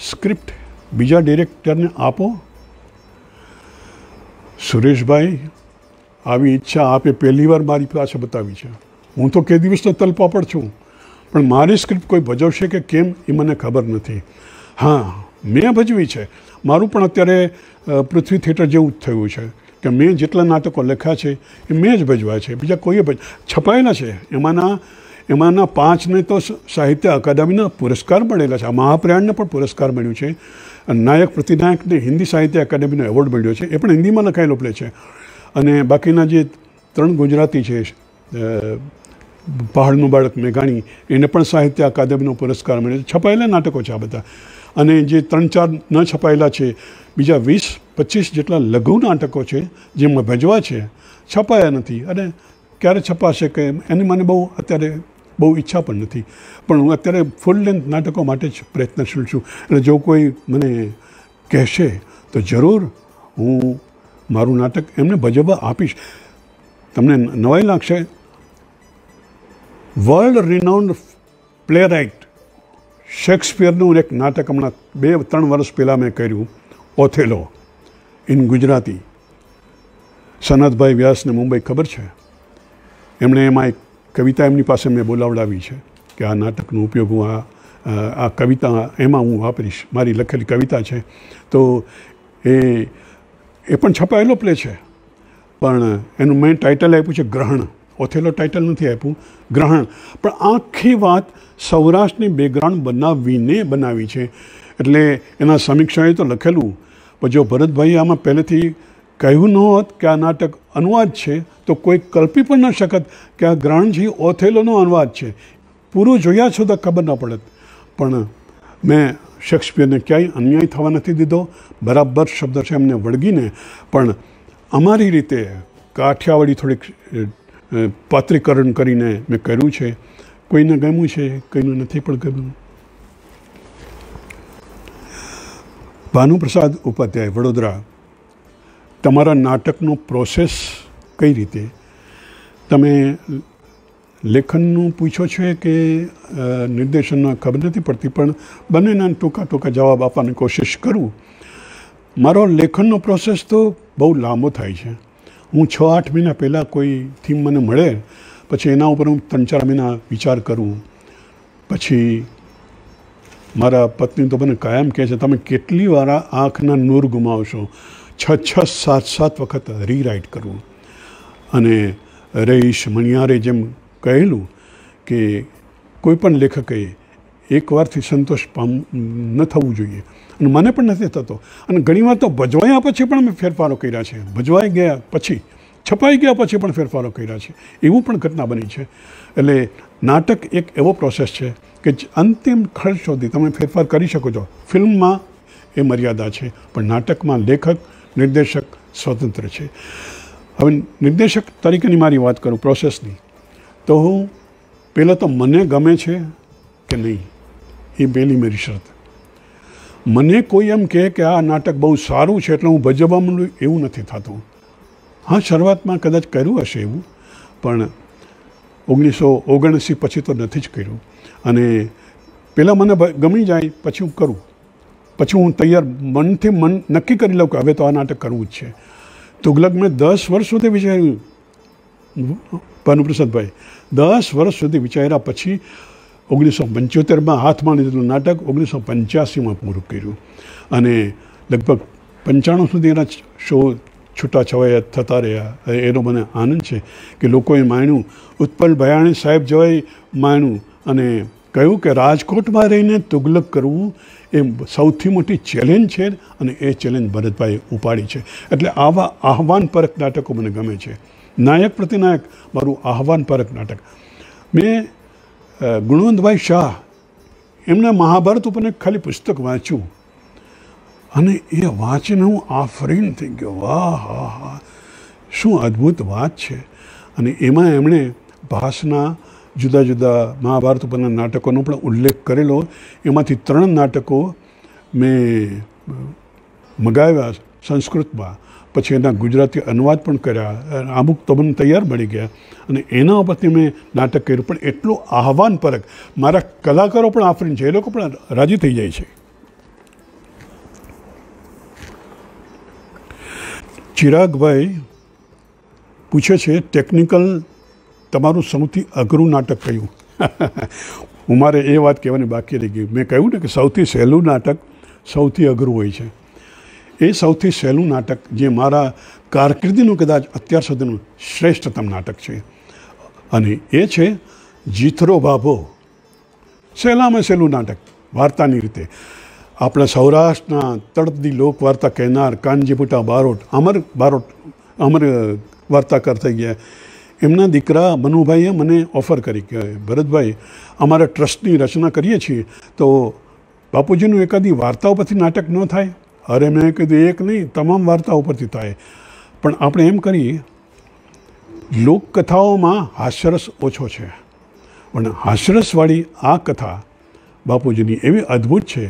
સ્ક્રિપ્ટ બીજા ડિરેક્ટરને આપો. સુરેશભાઈ, આવી ઈચ્છા આપે પહેલી વાર મારી પાસે બતાવી છે. હું તો કે દિવસનો તલપાપડ છું, પણ મારી સ્ક્રિપ્ટ કોઈ ભજવશે કે કેમ એ મને ખબર નથી. હા, મેં ભજવી છે. મારું પણ અત્યારે પૃથ્વી થિયેટર જેવું જ થયું છે કે મેં જેટલા નાટકો લખ્યા છે એ મેં જ ભજવા છે, બીજા કોઈએ છપાયેલા છે. એમાંના 5ને તો સાહિત્ય અકાદમીના પુરસ્કાર મળેલા છે. આ મહાપ્રયાણને પણ પુરસ્કાર મળ્યું છે. નાયક પ્રતિનાયકને હિન્દી સાહિત્ય અકાદમીનો એવોર્ડ મળ્યો છે. એ પણ હિન્દીમાં લખાયેલો પ્લે છે. અને બાકીના જે 3 ગુજરાતી છે, પહાડનું બાળક, મેઘાણી, એને પણ સાહિત્ય અકાદમીનો પુરસ્કાર મળ્યો છે. છપાયેલા નાટકો છે આ બધા. અને જે 3-4 ન છપાયેલા છે, બીજા 20-25 જેટલા લઘુ નાટકો છે જેમાં ભજવા છે, છપાયા નથી. અને ક્યારે છપાશે કે એની મને અત્યારે બહુ ઈચ્છા પણ નથી. પણ હું અત્યારે ફૂલ લેન્થ નાટકો માટે જ પ્રયત્નશીલ છું. અને જો કોઈ મને કહેશે તો જરૂર હું મારું નાટક એમને ભજવવા આપીશ. તમને નવાઈ લાગશે, વર્લ્ડ રિનાઉન્ડ પ્લેરાઇટ શેક્સપિયરનું એક નાટક હમણાં 2-3 વર્ષ પહેલાં મેં કર્યું, ઓથેલો ઇન ગુજરાતી. સનતભાઈ વ્યાસને મુંબઈ ખબર છે, એમણે એમાં એક કવિતા એમની પાસે મેં બોલાવડાવી છે કે આ નાટકનો ઉપયોગ હું આ કવિતા એમાં હું વાપરીશ. મારી લખેલી કવિતા છે. તો એ પણ છપાયેલો પ્લે છે. પણ એનું મેં ટાઇટલ આપ્યું છે ગ્રહણ. ઓથેલો ટાઇટલ નથી આપ્યું, ગ્રહણ. પણ આખી વાત સૌરાષ્ટ્રની બેકગ્રાઉન્ડ બનાવી છે. એટલે એના સમીક્ષાએ તો લખેલું. પણ જો ભરતભાઈએ આમાં પહેલેથી કહ્યું ન હોત કે આ નાટક અનુવાદ છે તો કોઈ કલ્પી પણ ન શકત કે આ ગ્રહણ છે ઓથેલોનો અનુવાદ છે. પૂરું જોયા છો તો ખબર ન પડત. પણ મેં શેક્સપિયરને ક્યાંય અન્યાય થવા નથી દીધો. બરાબર શબ્દ છે એમને વળગીને, પણ અમારી રીતે કાઠિયાવાડી થોડીક પાત્રીકરણ કરીને મેં કર્યું છે. કોઈને ગમ્યું છે, કોઈને નથી પણ ગમ્યું. ભાનુપ્રસાદ ઉપાધ્યાય, વડોદરા. તમારા નાટકનો પ્રોસેસ કઈ રીતે? તમે લેખનનું પૂછો છે કે નિર્દેશનનો ખબર નથી પડતી, પણ બંનેના ટૂંકા જવાબ આપવાની કોશિશ કરું. મારો લેખનનો પ્રોસેસ તો બહુ લાંબો થાય છે. હું 6-8 મહિના પહેલાં કોઈ થીમ મને મળે પછી એના ઉપર હું 3-4 મહિના વિચાર કરું. પછી મારા પત્ની તો મને કાયમ કહે છે, તમે કેટલી વાર આંખના નૂર ગુમાવશો. 6-6, 7-7 વખત રીરાઇટ કરવું. અને રઈશ મણિયારે જેમ કહેલું કે કોઈ પણ લેખકે એકવારથી સંતોષ ન થવું જોઈએ, અને મને પણ નથી થતો. અને ઘણીવાર તો ભજવાયા પછી પણ મેં ફેરફારો કર્યા છે, ભજવાઈ ગયા પછી, છપાઈ ગયા પછી પણ ફેરફારો કર્યા છે, એવું પણ ઘટના બની છે. એટલે નાટક એક એવો પ્રોસેસ છે કે અંતિમ ખર્ચ સુધી તમે ફેરફાર કરી શકો છો. ફિલ્મમાં એ મર્યાદા છે, પણ નાટકમાં લેખક નિર્દેશક સ્વતંત્ર છે. હવે નિર્દેશક તરીકેની મારી વાત કરું પ્રોસેસની, તો હું પહેલાં તો મને ગમે છે કે નહીં એ પહેલી મારી શરત. મને કોઈ એમ કહે કે આ નાટક બહુ સારું છે એટલે હું ભજવવા માંડું, એવું નથી થતું. હા, શરૂઆતમાં કદાચ કર્યું હશે એવું, પણ 1979 પછી તો નથી જ કર્યું. અને પહેલાં મને ગમી જાય પછી હું કરું, પછી હું તૈયાર મનથી નક્કી કરી લઉં કે હવે તો આ નાટક કરવું જ છે. તુગલક મેં 10 વર્ષ સુધી વિચાર્યું, ભાનુપ્રસાદભાઈ, 10 વર્ષ સુધી વિચાર્યા પછી 1975માં હાથમાં લીધેલું નાટક 1985માં પૂરું કર્યું. અને લગભગ 95 સુધી એના શો છૂટાછવાયા થતા રહ્યા. એનો મને આનંદ છે કે લોકોએ માણ્યું, ઉત્પલ ભયાણી સાહેબ જેવાય માણ્યું અને કહ્યું કે રાજકોટમાં રહીને તુગલક કરવું એ સૌથી મોટી ચેલેન્જ છે, અને એ ચેલેન્જ ભરતભાઈએ ઉપાડી છે. એટલે આવા આહ્વાનપરક નાટકો મને ગમે છે. નાયક પ્રતિનાયક મારું આહ્વાનપરક નાટક. મેં ગુણવંતભાઈ શાહ એમના મહાભારત ઉપર ખાલી પુસ્તક વાંચ્યું, અને એ વાંચીને હું આફરીન થઈ ગયો. વાહ હા હા, શું અદ્ભુત વાત છે. અને એમાં એમણે ભાસના જુદા જુદા મહાભારત ઉપરના નાટકોનો પણ ઉલ્લેખ કરેલો. એમાંથી 3 નાટકો મેં મગાવ્યા સંસ્કૃતમાં, પછી એના ગુજરાતી અનુવાદ પણ કર્યા. અમુક તો મને તૈયાર મળી ગયા, અને એના ઉપરથી મેં નાટક કર્યું. પણ એટલું આહ્વાનપરક, મારા કલાકારો પણ આફરીન છે, એ લોકો પણ રાજી થઈ જાય છે. ચિરાગભાઈ પૂછે છે, ટેકનિકલ તમારું સૌથી અઘરું નાટક કયું? હું મારે એ વાત કહેવાની બાકી રહી ગઈ. મેં કહ્યું ને કે સૌથી સહેલું નાટક સૌથી અઘરું હોય છે. એ સૌથી સહેલું નાટક જે મારા કારકિર્દીનું કદાચ અત્યાર સુધીનું શ્રેષ્ઠતમ નાટક છે, અને એ છે જીથરો ભાભો. સહેલામાં સહેલું નાટક વાર્તાની રીતે. આપણા સૌરાષ્ટ્રના તળપદી લોકવાર્તા કહેનાર કાનજીપુટા બારોટ, અમર વાર્તાકાર થઈ ગયા. એમના દીકરા મનુભાઈએ મને ઓફર કરી કે ભરતભાઈ, અમારા ટ્રસ્ટની રચના કરીએ છીએ, તો બાપુજીનું એકાદી વાર્તાઓ પરથી નાટક ન થાય? અરે મેં કીધું, એક નહીં, તમામ વાર્તાઓ પરથી થાય. પણ આપણે એમ કરીએ, લોકકથાઓમાં હાસ્યરસ ઓછો છે, પણ હાસ્યરસવાળી આ કથા બાપુજીની એવી અદ્ભુત છે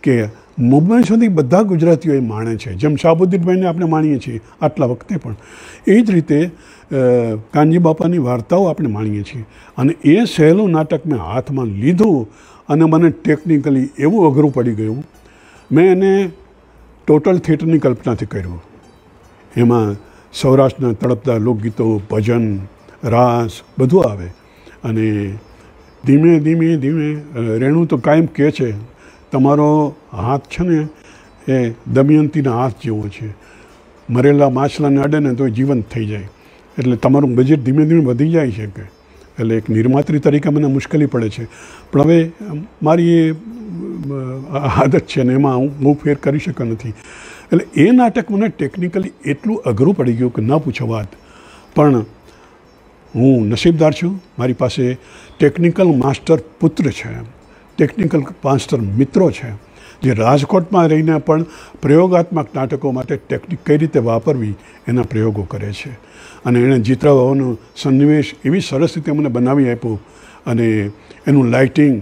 કે મુંબઈ સુધી બધા ગુજરાતીઓ માણે છે, જેમ શાહબુદ્દીનભાઈને આપણે માણીએ છીએ આટલા વખતે પણ. એ જ રીતે કાનજી બાપાની વાર્તાઓ આપણે માણીએ છીએ. અને એ સહેલું નાટક મેં હાથમાં લીધું, અને મને ટેકનિકલી એવું અઘરું પડી ગયું. મેં એને ટોટલ થિયેટરની કલ્પનાથી કર્યું. એમાં સૌરાષ્ટ્રના તળપતા લોકગીતો, ભજન, રાસ બધું આવે. અને ધીમે ધીમે ધીમે રેણુ તો કાયમ કહે છે, તમારો હાથ છે ને એ દમયંતીના હાથ જેવો છે, મરેલા માછલાને અડે ને તો જીવંત થઈ જાય. એટલે તમારું બજેટ ધીમે ધીમે વધી જાય છે કે. એટલે એક નિર્માત્રી તરીકે મને મુશ્કેલી પડે છે, પણ હવે મારી એ આદત છે ને એમાં હું ફેર કરી શક્યો નથી. એટલે એ નાટક મને ટેકનિકલી એટલું અઘરું પડી ગયું કે ન પૂછો વાત. પણ હું નસીબદાર છું, મારી પાસે ટેકનિકલ માસ્ટર પુત્ર છે, ટેકનિકલ માસ્ટર મિત્રો છે, જે રાજકોટમાં રહીને પણ પ્રયોગાત્મક નાટકો માટે ટેકનિક કઈ રીતે વાપરવી એના પ્રયોગો કરે છે. અને એણે જીતરાવાનો સન્નિવેશ એવી સરસ રીતે મને બનાવી આપ્યું. અને એનું લાઇટિંગ,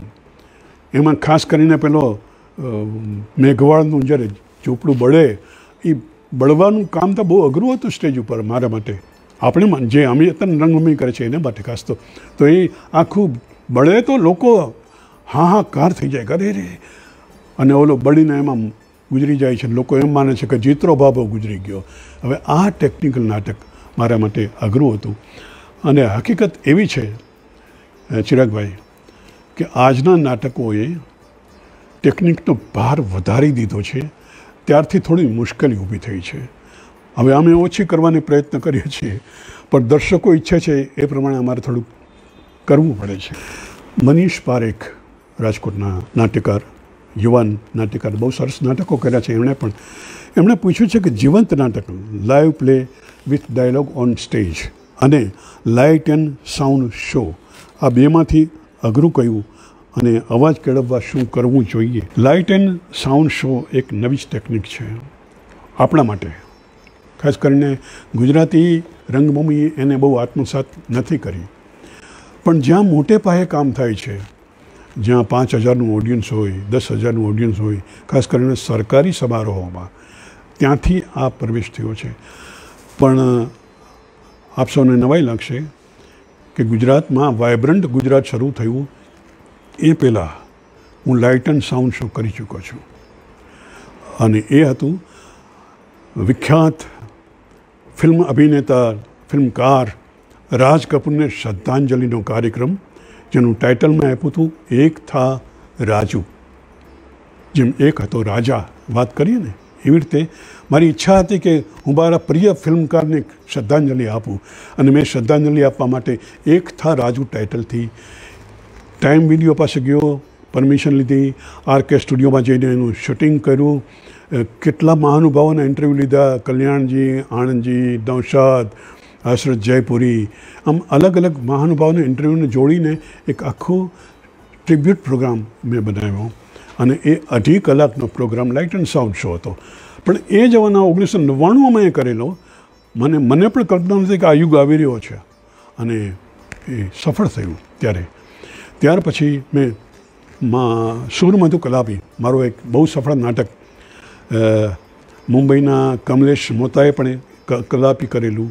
એમાં ખાસ કરીને પેલો મેઘવાળનું જ્યારે ઝૂંપડું બળે, એ બળવાનું કામ તો બહુ અઘરું હતું સ્ટેજ ઉપર મારા માટે. આપણે જે અત્યારે રંગભૂમિ કરે છે એને માટે ખાસ તો એ આખું બળે તો લોકો હાહાકાર થઈ જાય, કરે રે. અને ઓલો બળીને એમાં ગુજરી જાય છે. લોકો એમ માને છે કે જીતરો બાબો ગુજરી ગયો. હવે આ ટેકનિકલ નાટક મારા માટે અઘરું હતું. અને હકીકત એવી છે ચિરાગભાઈ કે આજના નાટકોએ ટેકનિકનો ભાર વધારી દીધો છે, ત્યારથી થોડી મુશ્કેલી ઊભી થઈ છે. હવે અમે ઓછી કરવાની પ્રયત્ન કરીએ છીએ, પણ દર્શકો ઈચ્છે છે એ પ્રમાણે અમારે થોડુંક કરવું પડે છે. મનીષ પારેખ, રાજકોટના નાટ્યકાર, યુવાન નાટ્યકાર, બહુ સરસ નાટકો કર્યા છે એમણે પૂછ્યું છે કે જીવંત નાટક, live play with dialogue on stage અને લાઇટ એન્ડ સાઉન્ડ શો, આ બેમાંથી અઘરું કયું અને અવાજ કેળવવા શું કરવું જોઈએ? લાઇટ એન્ડ સાઉન્ડ શો એક નવી જ ટેકનિક છે આપણા માટે. ખાસ કરીને ગુજરાતી રંગભૂમિ એને બહુ આત્મસાત નથી કરી, પણ જ્યાં મોટે પાયે કામ થાય છે, જ્યાં 5000નું ઓડિયન્સ હોય, 10,000નું ઓડિયન્સ હોય, ખાસ કરીને સરકારી સમારોહોમાં, ત્યાંથી આ પ્રવેશ થયો છે. પણ આપ સૌને નવાઈ લાગશે કે ગુજરાતમાં વાઇબ્રન્ટ ગુજરાત શરૂ થયું એ પહેલાં હું લાઇટ એન્ડ સાઉન્ડ શો કરી ચૂક્યો છું. અને એ હતું વિખ્યાત ફિલ્મ અભિનેતા, ફિલ્મકાર રાજ કપૂરને શ્રદ્ધાંજલિનો કાર્યક્રમ, જેનું ટાઇટલમાં આપ્યું હતું એક થા રાજુ. જેમ એક હતો રાજા, વાત કરીએ ને એવી રીતે મારી ઈચ્છા હતી કે હું મારા પ્રિય ફિલ્મકારને શ્રદ્ધાંજલિ આપું, અને મેં શ્રદ્ધાંજલિ આપવા માટે એક થા રાજુ ટાઇટલથી ટાઈમ વિડીયો પાસે ગયો, પરમિશન લીધી, આરકે સ્ટુડિયોમાં જઈને એનું શૂટિંગ કર્યું. કેટલા મહાનુભાવોના ઇન્ટરવ્યૂ લીધા, કલ્યાણજી, આણંદજી, નૌશાદ, હસરત જયપુરી, આમ અલગ અલગ મહાનુભાવોના ઇન્ટરવ્યૂને જોડીને એક આખો ટ્રિબ્યુટ પ્રોગ્રામ મેં બનાવ્યો. અને એ 2.5 કલાકનો programme light and sound show હતો. પણ એ જવાના 1999 મેં કરેલો. મને પણ કલ્પના નથી કે આ યુગ આવી રહ્યો છે, અને એ સફળ થયું. ત્યાર પછી મેં સુરમધુ કલાપી, મારો એક બહુ સફળ નાટક, મુંબઈના કમલેશ મોતાએ પણ કલાપી કરેલું.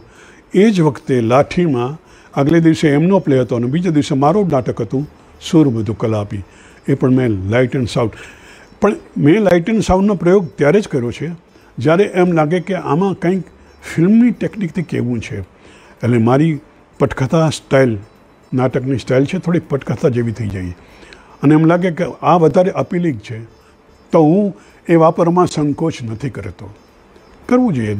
એ જ વખતે લાઠીમાં આગલે દિવસે એમનો પ્લે હતો અને બીજા દિવસે મારો નાટક હતું સુરમધુ કલાપી. એ પણ મેં લાઇટ એન્ડ સાઉન્ડ, પણ મેં લાઇટ એન્ડ સાઉન્ડનો પ્રયોગ ત્યારે જ કર્યો છે જ્યારે એમ લાગે કે આમાં કંઈક ફિલ્મની ટેકનિકથી કહેવું છે. એટલે મારી પટકથા સ્ટાઇલ, નાટકની સ્ટાઇલ છે થોડી પટકથા જેવી થઈ જાય, અને એમ લાગે કે આ વધારે અપીલિંગ છે, તો હું એ વાપરવામાં સંકોચ નથી કરતો. કરવું જોઈએ.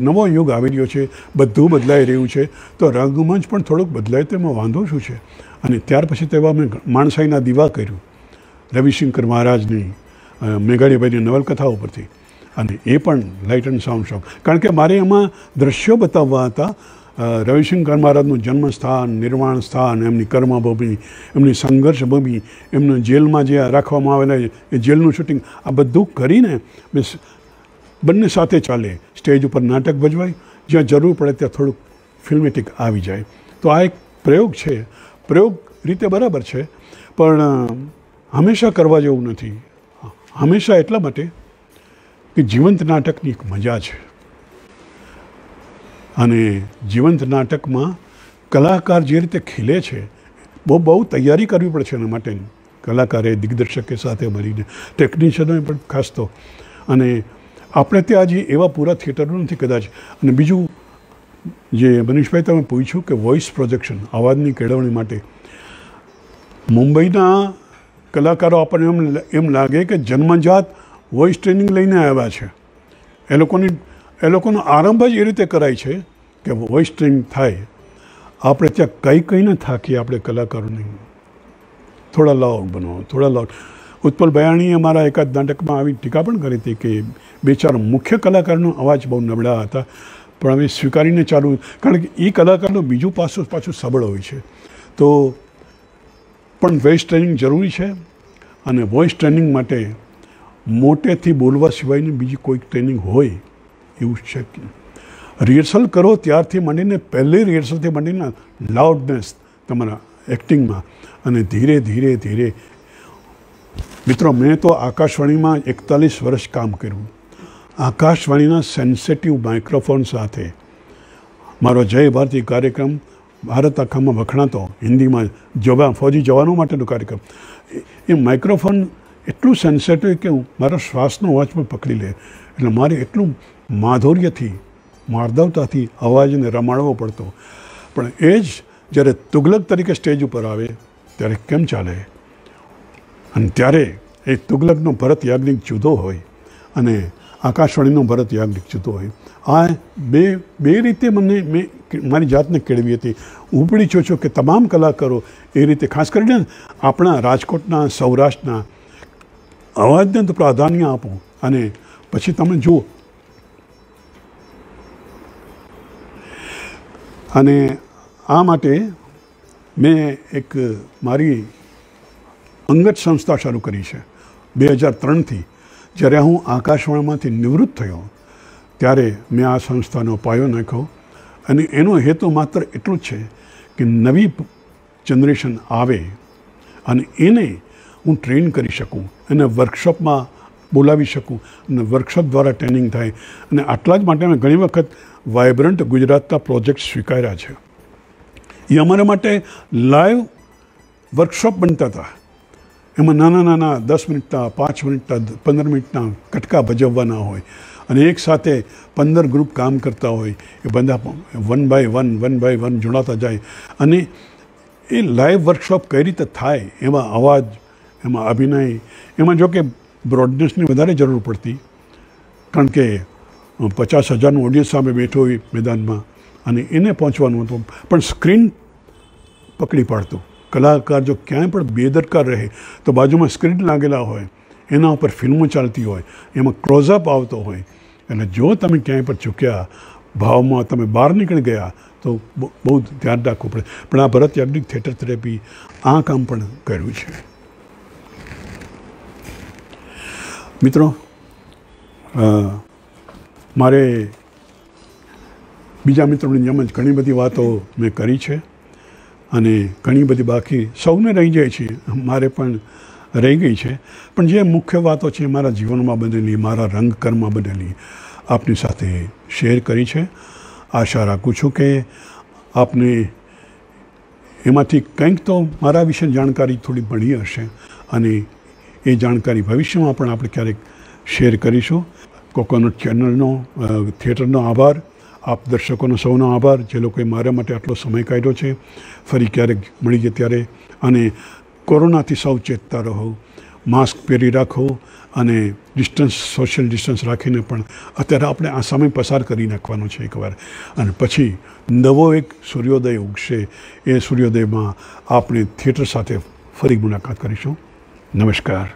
નવો યુગ આવી રહ્યો છે, બધું બદલાઈ રહ્યું છે, તો રંગમંચ પણ થોડુંક બદલાય તો એમાં વાંધો શું છે? અને ત્યાર પછી તેવા મેં માણસાઈના દીવા કર્યું, રવિશંકર મહારાજની, મેઘાણીભાઈની નવલકથાઓ પરથી, અને એ પણ લાઇટ એન્ડ સાઉન્ડ શો. કારણ કે મારે એમાં દ્રશ્યો બતાવવા હતા. રવિશંકર મહારાજનું જન્મસ્થાન, નિર્વાણ સ્થાન, એમની કર્મભૂમિ, એમની સંઘર્ષભૂમિ, એમનું જેલમાં જે રાખવામાં આવેલા એ જેલનું શૂટિંગ, આ બધું કરીને બંને સાથે ચાલે. સ્ટેજ ઉપર નાટક ભજવાય, જ્યાં જરૂર પડે ત્યાં થોડુંક ફિલ્મેટિક આવી જાય. તો આ એક પ્રયોગ છે. પ્રયોગ રીતે બરાબર છે, પણ હંમેશા કરવા જેવું નથી. હંમેશા એટલા માટે કે જીવંત નાટકની એક મજા છે, અને જીવંત નાટકમાં કલાકાર જે રીતે ખીલે છે, બહુ તૈયારી કરવી પડે છે એના માટેની. કલાકારે, દિગ્દર્શકે સાથે મળીને, ટેકનિશિયનોએ પણ ખાસ તો. અને આપણે ત્યાં હજી એવા પૂરા થિયેટરો નથી કદાચ. અને બીજું જે મનીષભાઈ તમે પૂછ્યું કે વોઇસ પ્રોજેક્શન, અવાજની કેળવણી માટે, મુંબઈના કલાકારો આપણને એમ લાગે કે જન્મજાત વોઇસ ટ્રેનિંગ લઈને આવ્યા છે. એ લોકોનો આરંભ જ એ રીતે કરાય છે કે વોઇસ ટ્રેનિંગ થાય. આપણે ત્યાં કહીને થાકીએ આપણે કલાકારોને, થોડા લાઉડ બનાવો, થોડા લાઉડ. ઉત્પલ બયાણીએ મારા એકાદ નાટકમાં આવી ટીકા પણ કરી હતી કે બે ચાર મુખ્ય કલાકારનો અવાજ બહુ નબળા હતા, પણ હવે સ્વીકારીને ચાલુ, કારણ કે એ કલાકારનું બીજું પાછું સબળ હોય છે. તો પણ વોઇસ ટ્રેનિંગ જરૂરી છે. અને વોઇસ ટ્રેનિંગ માટે મોટેથી બોલવા સિવાયની બીજી કોઈક ટ્રેનિંગ હોય એવું શક્ય. રિહર્સલ કરો ત્યારથી માંડીને, પહેલી રિહર્સલથી માંડીને લાઉડનેસ તમારા એક્ટિંગમાં, અને ધીરે ધીરે ધીરે. મિત્રો, મેં તો આકાશવાણીમાં 41 વર્ષ કામ કર્યું. આકાશવાણીના સેન્સેટિવ માઇક્રોફોન સાથે મારો જય ભારતી કાર્યક્રમ ભારત આખામાં વખણાતો, હિન્દીમાં ફૌજી જવાનો માટેનો કાર્યક્રમ. એ માઇક્રોફોન એટલું સેન્સેટિવ કે મારો શ્વાસનો અવાજ પણ પકડી લે. એટલે મારે એટલું માધુર્યથી, માર્દવતાથી અવાજને રમાડવો પડતો. પણ એ જ જ્યારે તુગલક તરીકે સ્ટેજ ઉપર આવે ત્યારે કેમ ચાલે? અને ત્યારે એ તુગલકનો ભરત યાજ્ઞિક જુદો હોય અને આકાશવાણીનો ભરત યાજ્ઞિક જુદો હોય. આ બે રીતે મેં મારી જાતને કેળવી હતી. હું પણ ઈચ્છું છું કે તમામ કલાકારો એ રીતે, ખાસ કરીને આપણા રાજકોટના, સૌરાષ્ટ્રના અવાજને તો પ્રાધાન્ય આપો અને પછી તમે જુઓ. અને આ માટે મેં એક મારી અંગત સંસ્થા શરૂ કરી છે 2003થી. જ્યારે હું આકાશવાણીમાંથી નિવૃત્ત થયો ત્યારે મેં આ સંસ્થાનો પાયો નાખ્યો અને એનો હેતુ માત્ર એટલું જ છે કે નવી જનરેશન આવે અને એને હું ટ્રેન કરી શકું, એને વર્કશોપમાં બોલાવી શકું અને વર્કશોપ દ્વારા ટ્રેનિંગ થાય. અને આટલા જ માટે મેં ઘણી વખત વાઇબ્રન્ટ ગુજરાતના પ્રોજેક્ટ સ્વીકાર્યા છે. એ અમારા માટે લાઈવ વર્કશોપ બનતા હતા. એમાં નાના 10 મિનિટના, 5 મિનિટના, 15 મિનિટના કટકા ભજવવાના હોય અને એક સાથે 15 ગ્રુપ કામ કરતા હોય. એ બધા 1 બાય 1 જોડાતા જાય અને એ લાઈવ વર્કશોપ કઈ રીતે થાય, એમાં અવાજ, એમાં અભિનય, એમાં જો કે બ્રોડનેસની વધારે જરૂર પડતી, કારણ કે 50,000નું ઓડિયન્સ સામે બેઠો હોય મેદાનમાં અને એને પહોંચવાનું હતું. પણ સ્ક્રીન પકડી પાડતું. કલાકાર જો ક્યાંય પણ બેદરકાર રહે તો બાજુમાં સ્ક્રીન લાગેલા હોય, એના ઉપર ફિલ્મો ચાલતી હોય, એમાં ક્લોઝઅપ આવતો હોય. અને જો તમે ક્યાંય પણ ચૂક્યા, ભાવમાં તમે બહાર નીકળી ગયા તો બહુ ધ્યાન રાખવું પડે. પણ આ ભરત યાજ્ઞિક થિયેટર થેરેપી આ કામ પણ કર્યું છે. મિત્રો, મારે બીજા મિત્રોની જેમ જ ઘણી બધી વાતો મેં કરી છે અને ઘણી બધી બાકી સૌને રહી જાય છે, મારે પણ રહી ગઈ છે. પણ જે મુખ્ય વાતો છે મારા જીવનમાં બનેલી, મારા રંગકર્મમાં બનેલી, આપની સાથે શેર કરી છે. આશા રાખું છું કે આપને એમાંથી કંઈક તો મારા વિશે જાણકારી થોડી મળી હશે અને એ જાણકારી ભવિષ્યમાં પણ આપણે ક્યારેક શેર કરીશું. કોકોનટ ચેનલનો, થિયેટરનો આભાર. આપ દર્શકોનો સૌનો આભાર જે લોકોએ મારા માટે આટલો સમય કાઢ્યો છે. ફરી ક્યારેક મળીએ ત્યારે. અને કોરોનાથી સૌ ચેતતા રહો, માસ્ક પહેરી રાખો અને સોશિયલ ડિસ્ટન્સ રાખીને પણ અત્યારે આપણે આ સમય પસાર કરી નાખવાનો છે એકવાર. અને પછી નવો એક સૂર્યોદય ઉગશે. એ સૂર્યોદયમાં આપણે થિયેટર સાથે ફરી મુલાકાત કરીશું. નમસ્કાર.